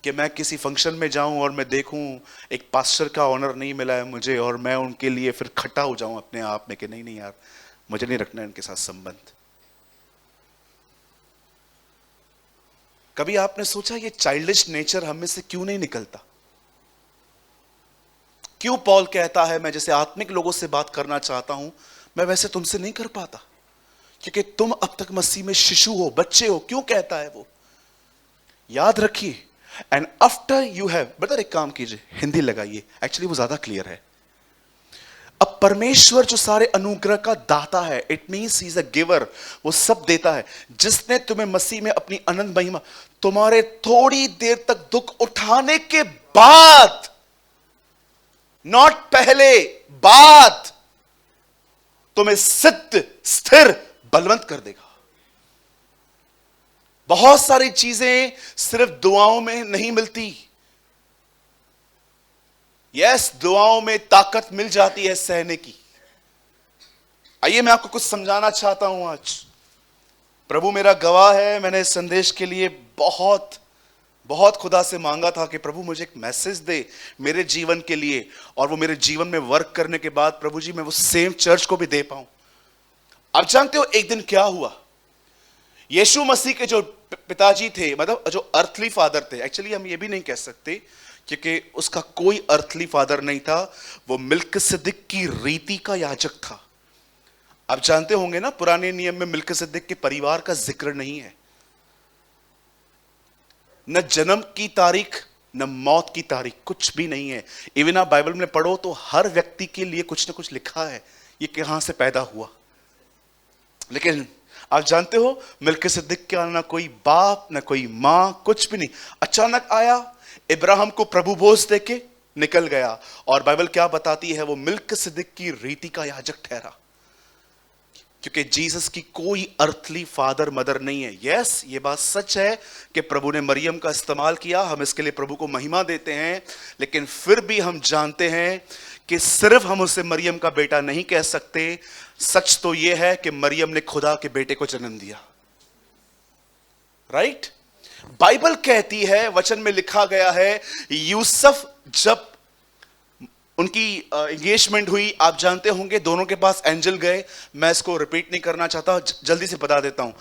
कि मैं किसी फंक्शन में जाऊं और मैं देखूं एक पास्टर का ऑनर नहीं मिला है मुझे, और मैं उनके लिए फिर खट्टा हो जाऊं अपने आप में कि नहीं यार मुझे नहीं रखना इनके साथ संबंध। कभी आपने सोचा ये चाइल्डिश नेचर हम में से क्यों नहीं निकलता? क्यों पॉल कहता है मैं जैसे आत्मिक लोगों से बात करना चाहता हूं, मैं वैसे तुमसे नहीं कर पाता, क्योंकि तुम अब तक मसीह में शिशु हो, बच्चे हो। क्यों कहता है वो? याद रखिए, and after you have, brother एक काम कीजिए, हिंदी लगाइए, एक्चुअली वो ज्यादा क्लियर है। अब परमेश्वर जो सारे अनुग्रह का दाता है, it means he is a giver, वो सब देता है। जिसने तुम्हें मसीह में अपनी अनंत महिमा, तुम्हारे थोड़ी देर तक दुख उठाने के बाद, नॉट पहले, बाद, तुम्हें सिद्ध, स्थिर, बलवंत कर देगा। बहुत सारी चीजें सिर्फ दुआओं में नहीं मिलती। यस, दुआओं में ताकत मिल जाती है सहने की। आइए मैं आपको कुछ समझाना चाहता हूं आज। प्रभु मेरा गवाह है, मैंने इस संदेश के लिए बहुत बहुत खुदा से मांगा था कि प्रभु मुझे एक मैसेज दे मेरे जीवन के लिए, और वो मेरे जीवन में वर्क करने के बाद प्रभु जी मैं वो सेम चर्च को भी दे पाऊं। आप जानते हो एक दिन क्या हुआ? यीशु मसीह के जो पिताजी थे, मतलब जो अर्थली फादर थे, एक्चुअली हम ये भी नहीं कह सकते क्योंकि उसका कोई अर्थली फादर नहीं था, वो मिल्किसिदक की रीति का याजक था। आप जानते होंगे ना, पुराने नियम में मिल्किसिदक के परिवार का जिक्र नहीं है, न जन्म की तारीख न मौत की तारीख, कुछ भी नहीं है। इवन आप बाइबल में पढ़ो तो हर व्यक्ति के लिए कुछ न कुछ लिखा है, ये कहां से पैदा हुआ। लेकिन आप जानते हो मिल्किसिदक का ना कोई बाप न कोई मां, कुछ भी नहीं, अचानक आया, इब्राहिम को प्रभु भोज देके निकल गया। और बाइबल क्या बताती है? वो मिल्किसिदक की रीति का याजक ठहरा, क्योंकि जीसस की कोई अर्थली फादर मदर नहीं है। यस, ये बात सच है कि प्रभु ने मरियम का इस्तेमाल किया, हम इसके लिए प्रभु को महिमा देते हैं, लेकिन फिर भी हम जानते हैं कि सिर्फ हम उसे मरियम का बेटा नहीं कह सकते। सच तो यह है कि मरियम ने खुदा के बेटे को जन्म दिया। राइट? बाइबल कहती है, वचन में लिखा गया है, यूसुफ जब उनकी एंगेजमेंट हुई, आप जानते होंगे दोनों के पास एंजल गए। मैं इसको रिपीट नहीं करना चाहता, जल्दी से बता देता हूं।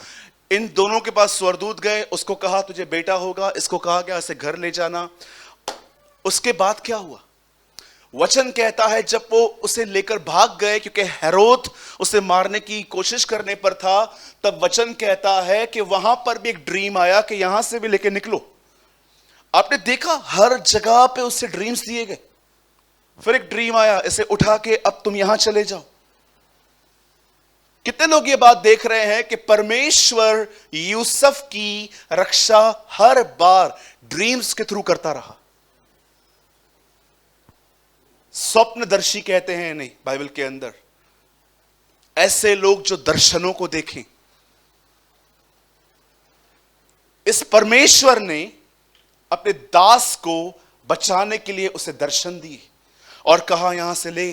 इन दोनों के पास स्वर्गदूत गए, उसको कहा तुझे बेटा होगा, इसको कहा गया इसे घर ले जाना। उसके बाद क्या हुआ? वचन कहता है जब वो उसे लेकर भाग गए, क्योंकि हेरोद उसे मारने की कोशिश करने पर था, तब वचन कहता है कि वहां पर भी एक ड्रीम आया कि यहां से भी लेकर निकलो। आपने देखा हर जगह पे उससे ड्रीम्स दिए गए। फिर एक ड्रीम आया, इसे उठा के अब तुम यहां चले जाओ। कितने लोग ये बात देख रहे हैं कि परमेश्वर यूसुफ की रक्षा हर बार ड्रीम्स के थ्रू करता रहा। स्वप्नदर्शी कहते हैं नहीं बाइबल के अंदर, ऐसे लोग जो दर्शनों को देखें। इस परमेश्वर ने अपने दास को बचाने के लिए उसे दर्शन दिए और कहा यहां से ले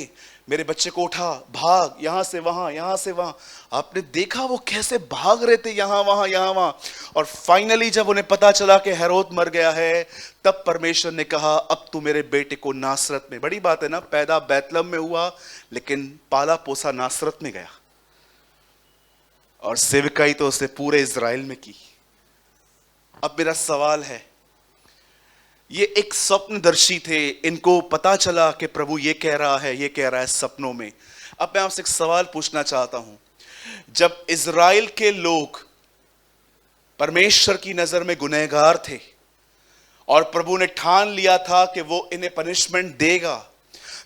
मेरे बच्चे को, उठा, भाग, यहां से वहां, यहां से वहां। आपने देखा वो कैसे भाग रहे थे, यहां वहां यहां वहां। और फाइनली जब उन्हें पता चला कि हेरोद मर गया है, तब परमेश्वर ने कहा अब तू मेरे बेटे को नासरत में, बड़ी बात है ना, पैदा बैतलहम में हुआ लेकिन पाला पोसा नासरत में गया, और सेवकाई तो उसने पूरे इज़राइल में की। अब मेरा सवाल है, ये एक स्वप्नदर्शी थे, इनको पता चला कि प्रभु ये कह रहा है, ये कह रहा है सपनों में। अब मैं आपसे एक सवाल पूछना चाहता हूं, जब इज़राइल के लोग परमेश्वर की नजर में गुनहगार थे और प्रभु ने ठान लिया था कि वो इन्हें पनिशमेंट देगा,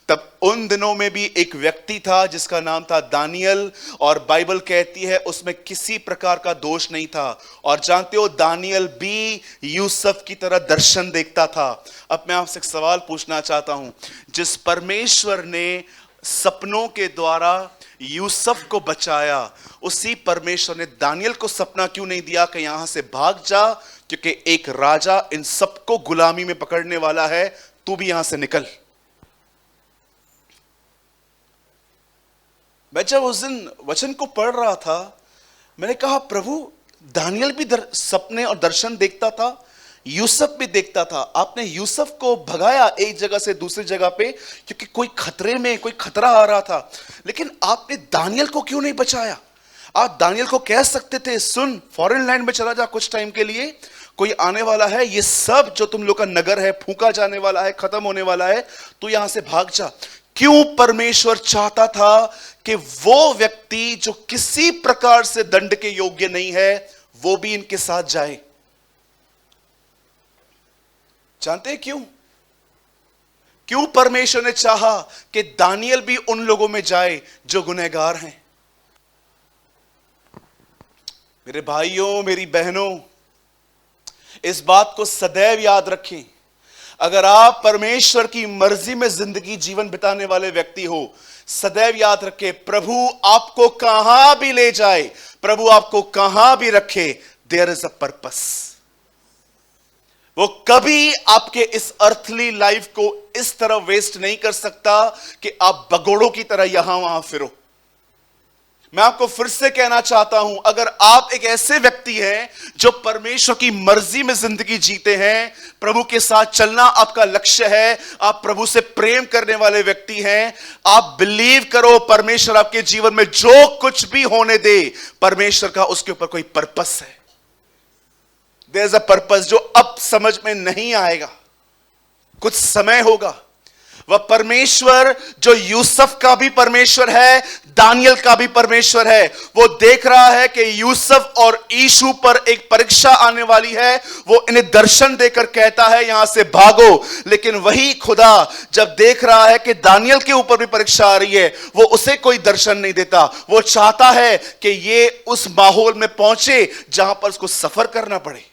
तब उन दिनों में भी एक व्यक्ति था जिसका नाम था दानियल, और बाइबल कहती है उसमें किसी प्रकार का दोष नहीं था। और जानते हो दानियल भी यूसुफ की तरह दर्शन देखता था। अब मैं आपसे एक सवाल पूछना चाहता हूं, जिस परमेश्वर ने सपनों के द्वारा यूसुफ को बचाया, उसी परमेश्वर ने दानियल को सपना क्यों नहीं दिया कि यहां से भाग जा, क्योंकि एक राजा इन सबको गुलामी में पकड़ने वाला है, तू भी यहां से निकल। मैं जब उस दिन वचन को पढ़ रहा था, मैंने कहा प्रभु दानियल भी सपने और दर्शन देखता था, यूसुफ भी देखता था। आपने यूसुफ को भगाया एक जगह से दूसरी जगह पे क्योंकि कोई खतरे में, कोई खतरा आ रहा था, लेकिन आपने दानियल को क्यों नहीं बचाया? आप दानियल को कह सकते थे सुन फॉरेन लैंड में चला जा कुछ टाइम के लिए, कोई आने वाला है, ये सब जो तुम लोग का नगर है फूंका जाने वाला है, खत्म होने वाला है, तू यहां से भाग जा। क्यों परमेश्वर चाहता था कि वो व्यक्ति जो किसी प्रकार से दंड के योग्य नहीं है वो भी इनके साथ जाए? जानते हैं क्यों? क्यों परमेश्वर ने चाहा कि दानियल भी उन लोगों में जाए जो गुनहगार हैं? मेरे भाइयों, मेरी बहनों, इस बात को सदैव याद रखें। अगर आप परमेश्वर की मर्जी में जिंदगी जीवन बिताने वाले व्यक्ति हो, सदैव याद रखें, प्रभु आपको कहां भी ले जाए, प्रभु आपको कहां भी रखे, देयर इज अ पर्पस। वो कभी आपके इस अर्थली लाइफ को इस तरह वेस्ट नहीं कर सकता कि आप बगोड़ों की तरह यहां वहां फिरो। मैं आपको फिर से कहना चाहता हूं, अगर आप एक ऐसे व्यक्ति हैं जो परमेश्वर की मर्जी में जिंदगी जीते हैं, प्रभु के साथ चलना आपका लक्ष्य है, आप प्रभु से प्रेम करने वाले व्यक्ति हैं, आप बिलीव करो परमेश्वर आपके जीवन में जो कुछ भी होने दे, परमेश्वर का उसके ऊपर कोई पर्पस है। देयर इज अ पर्पस जो अब समझ में नहीं आएगा, कुछ समय होगा। वह परमेश्वर जो यूसुफ का भी परमेश्वर है, दानियल का भी परमेश्वर है, वो देख रहा है कि यूसुफ और यीशु पर एक परीक्षा आने वाली है, वो इन्हें दर्शन देकर कहता है यहां से भागो। लेकिन वही खुदा जब देख रहा है कि दानियल के ऊपर भी परीक्षा आ रही है, वो उसे कोई दर्शन नहीं देता। वो चाहता है कि ये उस माहौल में पहुंचे जहां पर उसको सफर करना पड़े।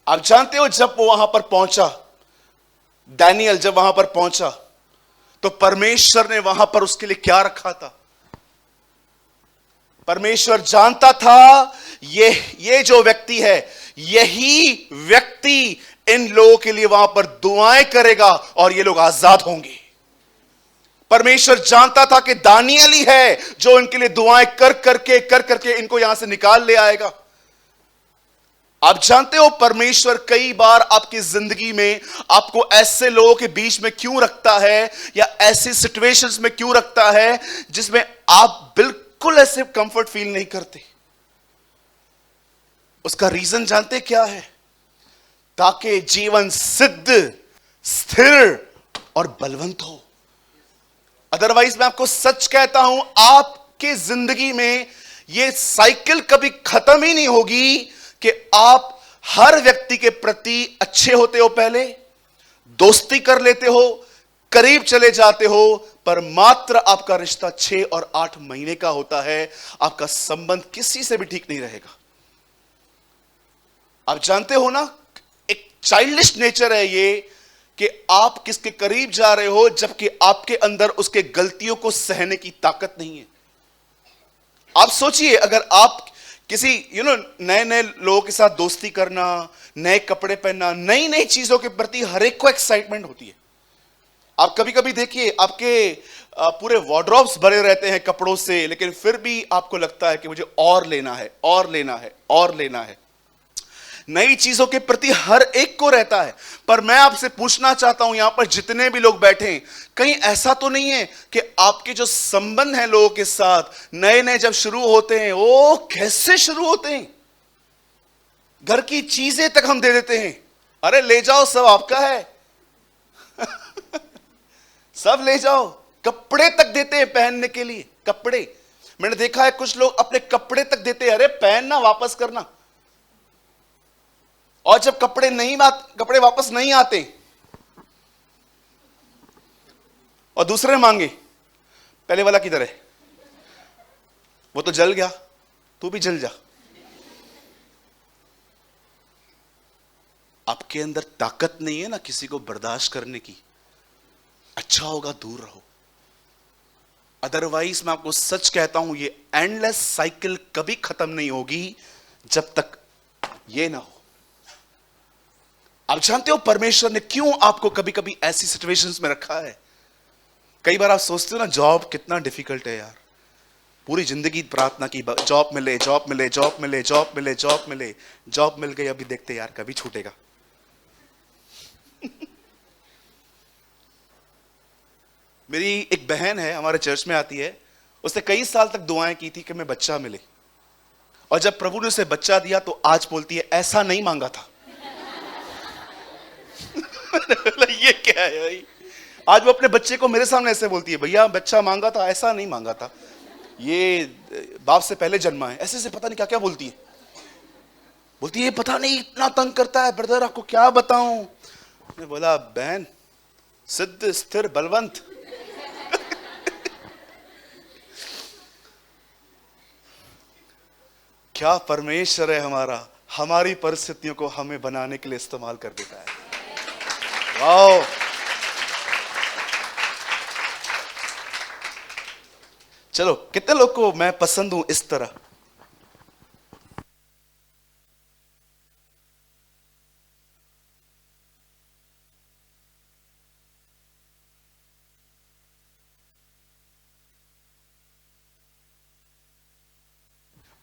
आप जानते हो, जब वो वहां पर पहुंचा, दानियल जब वहां पर पहुंचा, तो परमेश्वर ने वहां पर उसके लिए क्या रखा था? परमेश्वर जानता था ये जो व्यक्ति है, यही व्यक्ति इन लोगों के लिए वहां पर दुआएं करेगा और ये लोग आजाद होंगे। परमेश्वर जानता था कि दानियल ही है जो इनके लिए दुआएं कर करके इनको यहां से निकाल ले आएगा। आप जानते हो, परमेश्वर कई बार आपकी जिंदगी में आपको ऐसे लोगों के बीच में क्यों रखता है, या ऐसी सिचुएशंस में क्यों रखता है जिसमें आप बिल्कुल ऐसे कंफर्ट फील नहीं करते। उसका रीजन जानते क्या है? ताकि जीवन सिद्ध, स्थिर और बलवंत हो। अदरवाइज मैं आपको सच कहता हूं, आपकी जिंदगी में यह साइकिल कभी खत्म ही नहीं होगी कि आप हर व्यक्ति के प्रति अच्छे होते हो, पहले दोस्ती कर लेते हो, करीब चले जाते हो, पर मात्र आपका रिश्ता 6 और 8 महीने का होता है, आपका संबंध किसी से भी ठीक नहीं रहेगा। आप जानते हो ना, एक चाइल्डिश नेचर है ये कि आप किसके करीब जा रहे हो जबकि आपके अंदर उसके गलतियों को सहने की ताकत नहीं है। आप सोचिए, अगर आप किसी नए नए लोगों के साथ दोस्ती करना, नए कपड़े पहनना, नई नई चीजों के प्रति हर एक को एक्साइटमेंट होती है। आप कभी कभी देखिए, आपके पूरे वार्डरोब्स भरे रहते हैं कपड़ों से, लेकिन फिर भी आपको लगता है कि मुझे और लेना है, और लेना है, और लेना है। नई चीजों के प्रति हर एक को रहता है। पर मैं आपसे पूछना चाहता हूं, यहां पर जितने भी लोग बैठे हैं, कहीं ऐसा तो नहीं है कि आपके जो संबंध हैं लोगों के साथ, नए नए जब शुरू होते हैं, वो कैसे शुरू होते हैं? घर की चीजें तक हम दे देते हैं, अरे ले जाओ, सब आपका है सब ले जाओ। कपड़े तक देते हैं पहनने के लिए, कपड़े। मैंने देखा है कुछ लोग अपने कपड़े तक देते हैं, अरे पहनना, वापस करना। और जब कपड़े वापस नहीं आते और दूसरे मांगे, पहले वाला किधर है? वो तो जल गया, तू भी जल जा। आपके अंदर ताकत नहीं है ना किसी को बर्दाश्त करने की। अच्छा होगा दूर रहो। अदरवाइज मैं आपको सच कहता हूं, ये एंडलेस साइकिल कभी खत्म नहीं होगी जब तक ये ना हो। आप जानते हो परमेश्वर ने क्यों आपको कभी कभी ऐसी सिचुएशंस में रखा है? कई बार आप सोचते हो ना, जॉब कितना डिफिकल्ट है यार, पूरी जिंदगी प्रार्थना की, जॉब मिले, जॉब मिले, जॉब मिले, जॉब मिले, जॉब मिले, जॉब मिल गई, अभी देखते यार कभी छूटेगा मेरी एक बहन है, हमारे चर्च में आती है, उसने कई साल तक दुआएं की थी कि मैं बच्चा मिले, और जब प्रभु ने उसे बच्चा दिया तो आज बोलती है ऐसा नहीं मांगा था। ये क्या है भाई? आज वो अपने बच्चे को मेरे सामने ऐसे बोलती है, भैया बच्चा मांगा था, ऐसा नहीं मांगा था, ये बाप से पहले जन्मा है, ऐसे से पता नहीं क्या क्या बोलती है। बोलती है पता नहीं इतना तंग करता है ब्रदर, आपको क्या बताऊं। मैं बोला बहन, सिद्ध स्थिर बलवंत। क्या परमेश्वर है हमारा, हमारी परिस्थितियों को हमें बनाने के लिए इस्तेमाल कर देता है। वाओ! चलो, कितने लोग को मैं पसंद हूं इस तरह?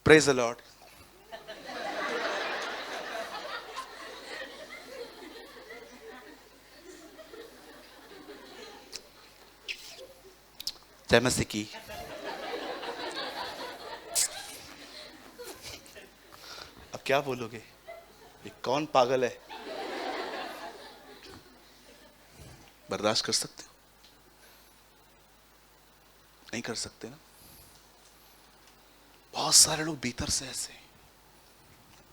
Praise the Lord. जय मसीह की। अब क्या बोलोगे, ये कौन पागल है? बर्दाश्त कर सकते हो? नहीं कर सकते ना। बहुत सारे लोग भीतर से ऐसे,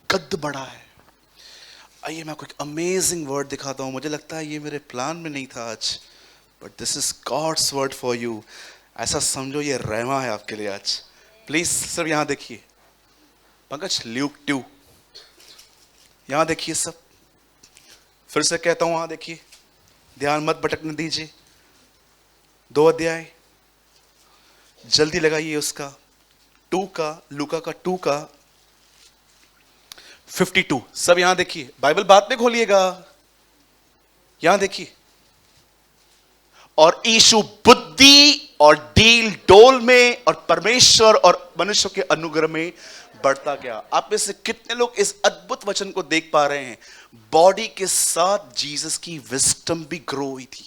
कद बड़ा है। आइए मैं आपको एक अमेजिंग वर्ड दिखाता हूं। मुझे लगता है ये मेरे प्लान में नहीं था आज, but this is God's word for you. ऐसा समझो ये रहमा है आपके लिए आज। प्लीज सब यहां देखिए। पंकज, ल्यूक 2 यहां देखिए सब। फिर से कहता हूं वहां देखिए, ध्यान मत भटकने दीजिए। 2 अध्याय जल्दी लगाइए उसका 2 का, लूका का 2 का 52। सब यहां देखिए, बाइबल बाद में खोलिएगा। यहां देखिए। और यीशु बुद्धि और डील डोल में और परमेश्वर और मनुष्य के अनुग्रह में बढ़ता गया। आप में से कितने लोग इस अद्भुत वचन को देख पा रहे हैं? बॉडी के साथ जीसस की विजडम भी ग्रो हुई थी।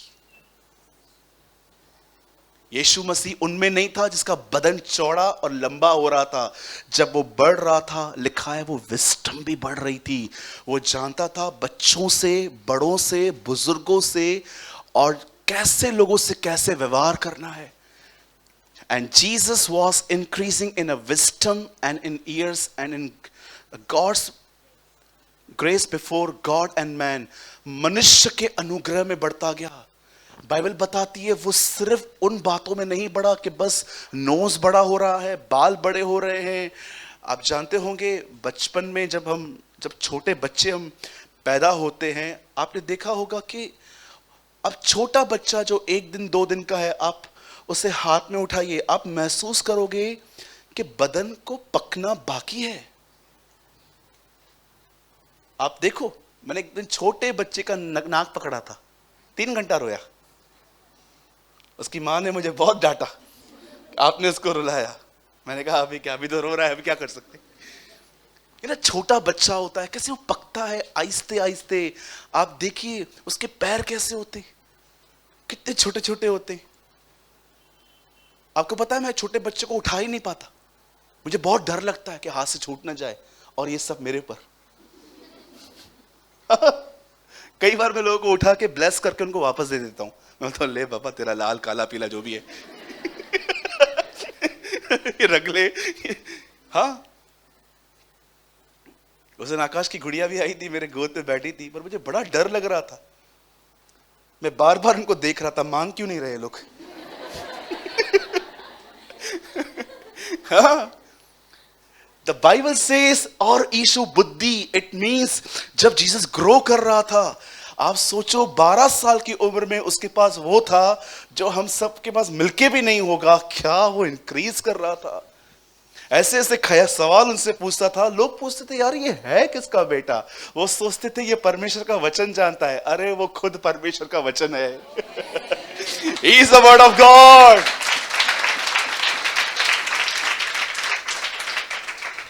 यीशु मसीह उनमें नहीं था जिसका बदन चौड़ा और लंबा हो रहा था। जब वो बढ़ रहा था, लिखा है वो विजडम भी बढ़ रही थी। वो जानता था बच्चों से, बड़ों से, बुजुर्गों से और कैसे लोगों से कैसे व्यवहार करना है। And Jesus was increasing in a wisdom and in years and in God's grace before God and man. मनुष्य के अनुग्रह में बढ़ता गया। बाइबल बताती है वो सिर्फ उन बातों में नहीं बढ़ा कि बस नोज बड़ा हो रहा है, बाल बड़े हो रहे हैं। आप जानते होंगे बचपन में जब छोटे बच्चे हम पैदा होते हैं, आपने देखा होगा कि अब छोटा बच्चा जो 1 दिन 2 दिन का है, आप उसे हाथ में उठाइए, आप महसूस करोगे कि बदन को पकना बाकी है। आप देखो, मैंने एक दिन छोटे बच्चे का नाक पकड़ा था, 3 घंटा रोया। उसकी मां ने मुझे बहुत डांटा, आपने उसको रुलाया। मैंने कहा अभी क्या, अभी तो रो रहा है, अभी क्या कर सकते। ये ना छोटा बच्चा होता है, कैसे वो पकता है आहिस्ते आहिस्ते। आप देखिए उसके पैर कैसे होते, कितने छोटे छोटे होते। आपको पता है मैं छोटे बच्चे को उठा ही नहीं पाता, मुझे बहुत डर लगता है कि हाथ से छूट ना जाए, और ये सब मेरे ऊपर। कई बार मैं लोगों को उठा के ब्लेस करके उनको वापस दे देता हूं। मैं तो ले बाबा, तेरा लाल काला पीला जो भी है ये रख ले। हाँ, उस दिन आकाश की गुड़िया भी आई थी, मेरे गोद पे बैठी थी, पर मुझे बड़ा डर लग रहा था। मैं बार बार उनको देख रहा था, मांग क्यों नहीं रहे लोग। द बाइबल सेज और यीशु बुद्धि, इट मींस जब जीसस ग्रो कर रहा था। आप सोचो 12 साल की उम्र में उसके पास वो था जो हम सब के पास मिलके भी नहीं होगा। क्या वो इंक्रीज कर रहा था। ऐसे ऐसे सवाल उनसे पूछता था। लोग पूछते थे यार ये है किसका बेटा। वो सोचते थे ये परमेश्वर का वचन जानता है। अरे वो खुद परमेश्वर का वचन है। He is the word of God.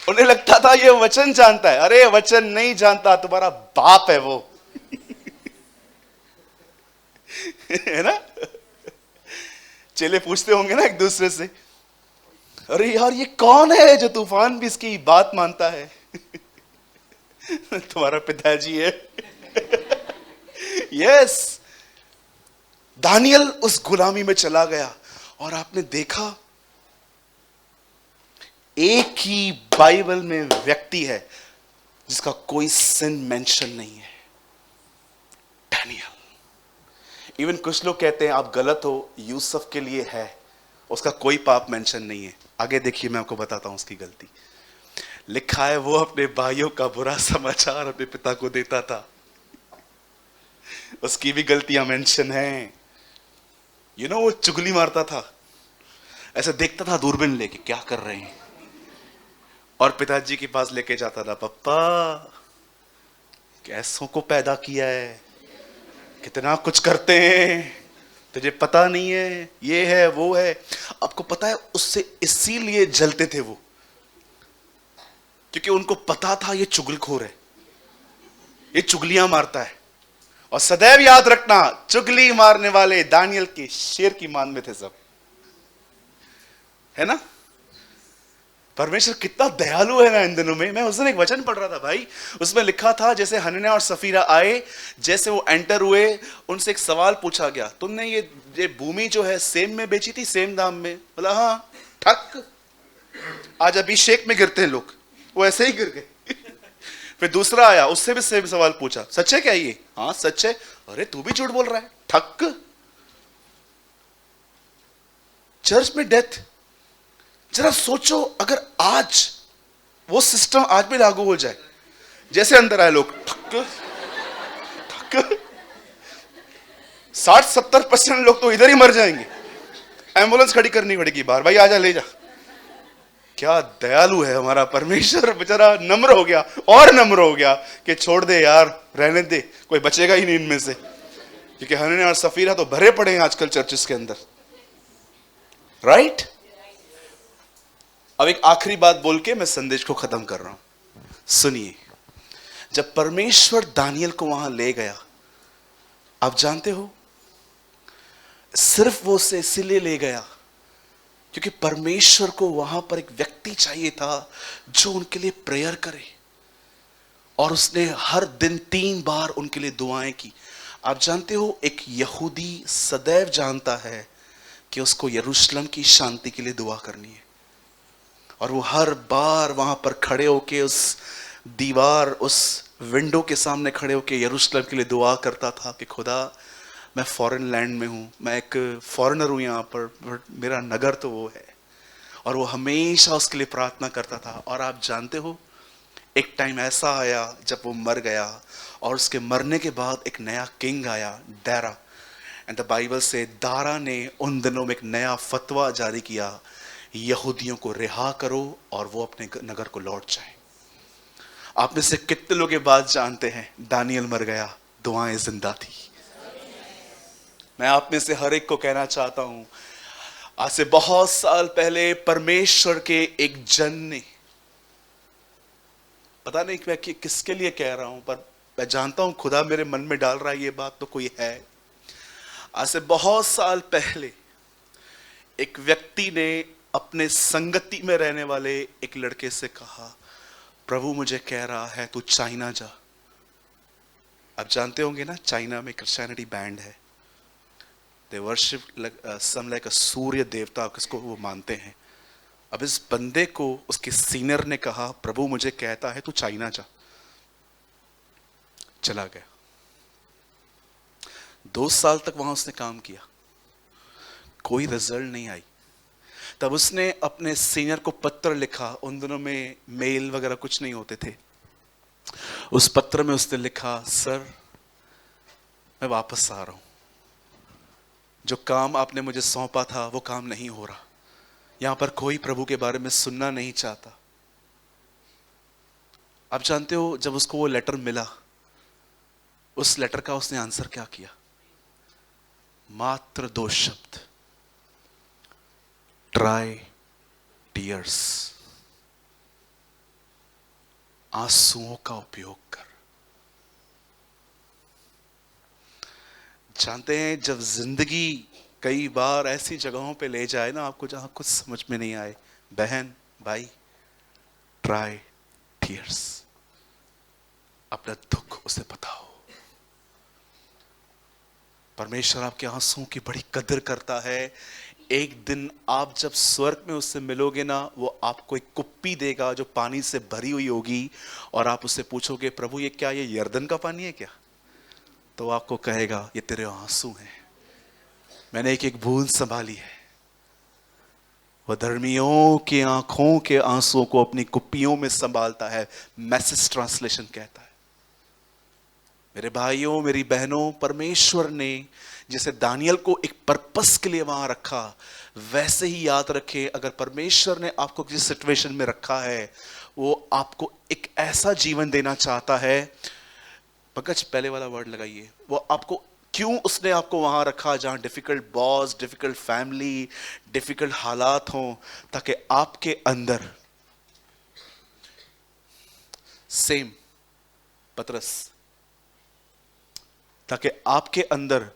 उन्हें लगता था ये वचन जानता है। अरे वचन नहीं जानता, तुम्हारा बाप है वो। है ना। चेले पूछते होंगे ना एक दूसरे से, अरे यार, ये कौन है जो तूफान भी इसकी बात मानता है? तुम्हारा पिताजी है। यस, दानियल उस गुलामी में चला गया। और आपने देखा, एक ही बाइबल में व्यक्ति है जिसका कोई सिन मेंशन नहीं है, डैनियल। इवन कुछ लोग कहते हैं आप गलत हो, यूसुफ के लिए है, उसका कोई पाप मेंशन नहीं है। आगे देखिए, मैं आपको बताता हूं उसकी गलती। लिखा है वो अपने भाइयों का बुरा समाचार अपने पिता को देता था, उसकी भी गलतियां मेंशन हैं। वो चुगली मारता था, ऐसे देखता था दूरबीन लेके क्या कर रहे हैं, और पिताजी के पास लेके जाता था, पप्पा कैसों को पैदा किया है, कितना कुछ करते हैं, तुझे पता नहीं है, ये है वो है। आपको पता है उससे इसीलिए जलते थे वो, क्योंकि उनको पता था ये चुगलखोर है, ये चुगलियां मारता है। और सदैव याद रखना, चुगली मारने वाले दानियल के शेर की मान में थे सब, है ना। परमेश्वर कितना दयालु है ना इन दिनों में। मैं उस दिन एक वचन पढ़ रहा था भाई, उसमें लिखा था जैसे हनन्याह और सफीरा आए, जैसे वो एंटर हुए, उनसे एक सवाल पूछा गया, तुमने ये भूमि जो है सेम में बेची थी, सेम दाम में? बोला हाँ। ठक, आज अभिषेक में गिरते हैं लोग, वो ऐसे ही गिर गए। फिर दूसरा आया, उससे भी सेम सवाल पूछा, सच है क्या ये? हाँ सच है। अरे तू भी झूठ बोल रहा है। ठक। चर्च में डेथ। जरा सोचो, अगर आज वो सिस्टम आज भी लागू हो जाए, जैसे अंदर आए लोग, ठक ठक, 60-70% लोग तो इधर ही मर जाएंगे, एम्बुलेंस खड़ी करनी पड़ेगी बाहर, भाई आजा ले जा। क्या दयालु है हमारा परमेश्वर। बेचारा नम्र हो गया, और नम्र हो गया कि छोड़ दे यार, रहने दे, कोई बचेगा ही नहीं इनमें से, क्योंकि हनन्याह और सफीरा तो भरे पड़े हैं आजकल चर्चेस के अंदर, राइट। अब एक आखिरी बात बोल के मैं संदेश को खत्म कर रहा हूं। सुनिए, जब परमेश्वर दानियल को वहां ले गया, आप जानते हो, सिर्फ वो उसे इसीलिए ले गया क्योंकि परमेश्वर को वहां पर एक व्यक्ति चाहिए था जो उनके लिए प्रेयर करे। और उसने हर दिन 3 बार उनके लिए दुआएं की। आप जानते हो, एक यहूदी सदैव जानता है कि उसको यरूशलेम की शांति के लिए दुआ करनी है, और वो हर बार वहां पर खड़े होके उस दीवार, उस विंडो के सामने खड़े होके यरूशलेम के लिए दुआ करता था कि खुदा, मैं फॉरेन लैंड में हूँ, मैं एक फॉरेनर हूँ यहाँ पर, मेरा नगर तो वो है। और वो हमेशा उसके लिए प्रार्थना करता था। और आप जानते हो, एक टाइम ऐसा आया जब वो मर गया, और उसके मरने के बाद एक नया किंग आया, दारा। एंड द बाइबल से दारा ने उन दिनों में एक नया फतवा जारी किया, यहूदियों को रिहा करो और वो अपने नगर को लौट जाए। आप में से कितने लोग ये बात जानते हैं, दानियल मर गया, दुआएं जिंदा थी। मैं आप में से हर एक को कहना चाहता हूं, आज से बहुत साल पहले परमेश्वर के एक जन ने, पता नहीं मैं किसके लिए कह रहा हूं, पर मैं जानता हूं खुदा मेरे मन में डाल रहा है ये बात, तो कोई है। आज से बहुत साल पहले एक व्यक्ति ने अपने संगति में रहने वाले एक लड़के से कहा, प्रभु मुझे कह रहा है तू चाइना जा। आप जानते होंगे ना, चाइना में क्रिश्चियनिटी बैंड है, दे वर्शिप सम लाइक अ सूर्य देवता, किसको वो मानते हैं। अब इस बंदे को उसके सीनियर ने कहा, प्रभु मुझे कहता है तू चाइना जा। चला गया। 2 साल तक वहां उसने काम किया, कोई रिजल्ट नहीं आई। तब उसने अपने सीनियर को पत्र लिखा, उन दिनों में मेल वगैरह कुछ नहीं होते थे। उस पत्र में उसने लिखा, सर मैं वापस आ रहा हूं, जो काम आपने मुझे सौंपा था वो काम नहीं हो रहा, यहां पर कोई प्रभु के बारे में सुनना नहीं चाहता। आप जानते हो, जब उसको वो लेटर मिला, उस लेटर का उसने आंसर क्या किया? मात्र 2 शब्द, ट्राई टीयर्स, आंसुओं का उपयोग कर। जानते हैं, जब जिंदगी कई बार ऐसी जगहों पे ले जाए ना आपको जहां कुछ समझ में नहीं आए। बहन भाई, ट्राई टीयर्स, अपना दुख उसे बताओ। परमेश्वर आपके आंसुओं की बड़ी कदर करता है। एक दिन आप जब स्वर्ग में उससे मिलोगे ना, वो आपको एक कुप्पी देगा जो पानी से भरी हुई होगी, और आप उससे पूछोगे प्रभु ये क्या, ये यर्दन का पानी है क्या? तो आपको कहेगा ये तेरे आंसू हैं, मैंने एक एक बूंद संभाली है। वह धर्मियों की आंखों के आंसुओं को अपनी कुप्पियों में संभालता है, मैसेज ट्रांसलेशन कहता है। मेरे भाइयों मेरी बहनों, परमेश्वर ने जैसे दानियल को एक पर्पस के लिए वहां रखा, वैसे ही याद रखें, अगर परमेश्वर ने आपको किसी सिचुएशन में रखा है, वो आपको एक ऐसा जीवन देना चाहता है। पंकज पहले वाला वर्ड लगाइए। वो आपको क्यों उसने आपको वहां रखा जहां difficult boss, difficult family, difficult हालात हों, ताकि आपके अंदर सेम पतरस, ताकि आपके अंदर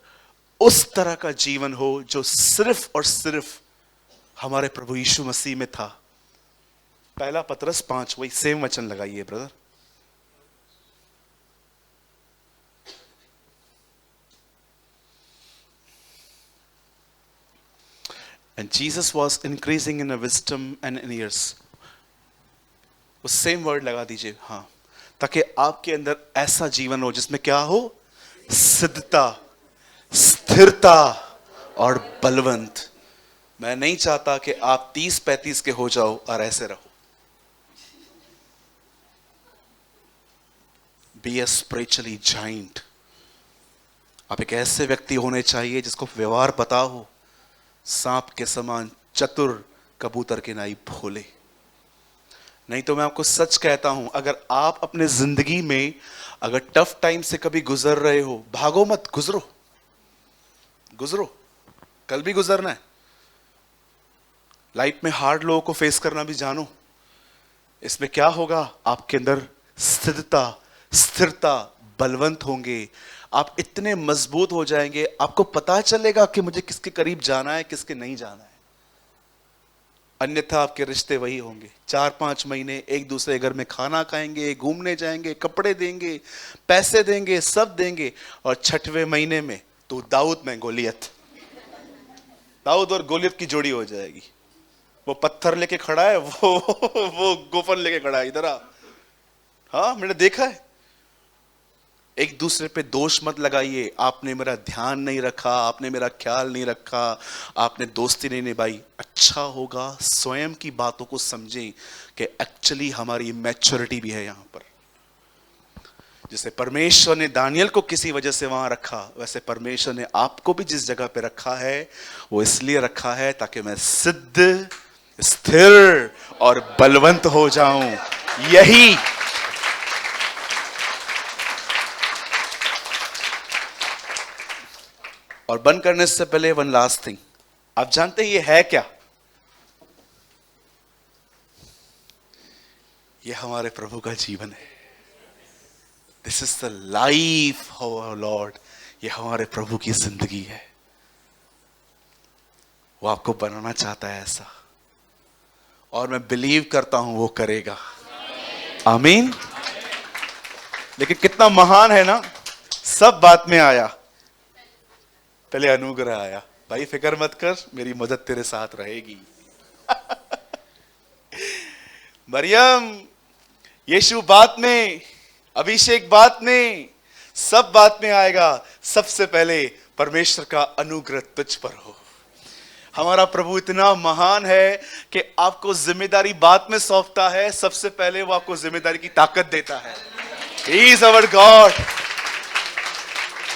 उस तरह का जीवन हो जो सिर्फ और सिर्फ हमारे प्रभु यीशु मसीह में था। पहला पतरस 5, वही सेम वचन लगाइए brother. And Jesus was increasing in wisdom and in years. वो सेम वर्ड लगा दीजिए, हाँ, ताकि आपके अंदर ऐसा जीवन हो जिसमें क्या हो, सिद्धता, स्थिरता और बलवंत। मैं नहीं चाहता कि आप 30-35 के हो जाओ और ऐसे रहो। Be a spiritually giant। आप एक ऐसे व्यक्ति होने चाहिए जिसको व्यवहार पता हो, सांप के समान चतुर, कबूतर के नाई भोले। नहीं तो मैं आपको सच कहता हूं, अगर आप अपने जिंदगी में अगर टफ टाइम से कभी गुजर रहे हो, भागो मत, गुजरो गुजरो, कल भी गुजरना है। लाइफ में हार्ड लोगों को फेस करना भी जानो। इसमें क्या होगा, आपके अंदर स्थिरता, बलवंत होंगे, आप इतने मजबूत हो जाएंगे, आपको पता चलेगा कि मुझे किसके करीब जाना है, किसके नहीं जाना है। अन्यथा आपके रिश्ते वही होंगे, 4-5 महीने एक दूसरे घर में खाना खाएंगे, घूमने जाएंगे, कपड़े देंगे, पैसे देंगे, सब देंगे, और 6वें महीने में तो दाऊद में गोलियत, दाऊद और गोलियत की जोड़ी हो जाएगी। वो पत्थर लेके खड़ा है, वो गोफन लेके खड़ा है, इधर आ। हाँ, मैंने देखा है। एक दूसरे पे दोष मत लगाइए, आपने मेरा ध्यान नहीं रखा, आपने मेरा ख्याल नहीं रखा, आपने दोस्ती नहीं निभाई। अच्छा होगा स्वयं की बातों को समझें कि एक्चुअली हमारी मैच्योरिटी भी है यहां पर। जैसे परमेश्वर ने दानियल को किसी वजह से वहां रखा, वैसे परमेश्वर ने आपको भी जिस जगह पे रखा है वो इसलिए रखा है ताकि मैं सिद्ध, स्थिर और बलवंत हो जाऊं। यही और बंद करने से पहले वन लास्ट थिंग, आप जानते हैं ये है क्या? ये हमारे प्रभु का जीवन है। This is the life of our Lord. ये हमारे प्रभु की जिंदगी है। वो आपको बनाना चाहता है ऐसा, और मैं बिलीव करता हूं वो करेगा। आमीन। लेकिन कितना महान है ना, सब बात में आया, पहले अनुग्रह आया। भाई फिक्र मत कर, मेरी मदद तेरे साथ रहेगी। मरियम, यीशु बात में, अभिषेक बात में, सब बात में आएगा। सबसे पहले परमेश्वर का अनुग्रह तुझ पर हो। हमारा प्रभु इतना महान है कि आपको जिम्मेदारी बाद में सौंपता है, सबसे पहले वो आपको जिम्मेदारी की ताकत देता है। He is our God।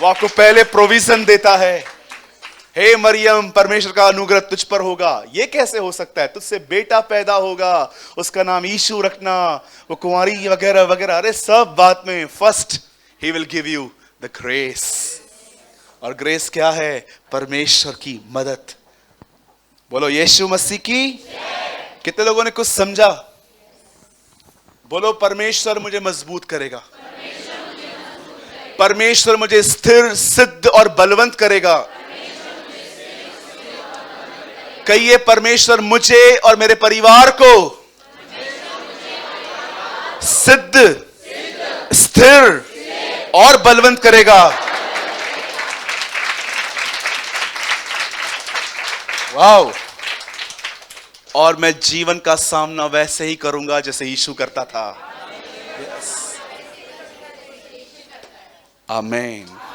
वो आपको पहले प्रोविजन देता है। हे मरियम, परमेश्वर का अनुग्रह तुझ पर होगा। ये कैसे हो सकता है? तुझसे बेटा पैदा होगा, उसका नाम यीशु रखना, वो कुंवारी वगैरह वगैरह। अरे सब बात में first he will give you the grace. और ग्रेस क्या है? परमेश्वर की मदद। बोलो यीशु मसीह की। कितने लोगों ने कुछ समझा? बोलो परमेश्वर मुझे मजबूत करेगा, परमेश्वर मुझे स्थिर, सिद्ध और बलवंत करेगा। कहिए, परमेश्वर मुझे और मेरे परिवार को सिद्ध, स्थिर और बलवंत करेगा। वाओ। और मैं जीवन का सामना वैसे ही करूंगा जैसे यीशु करता था। यस, आमीन।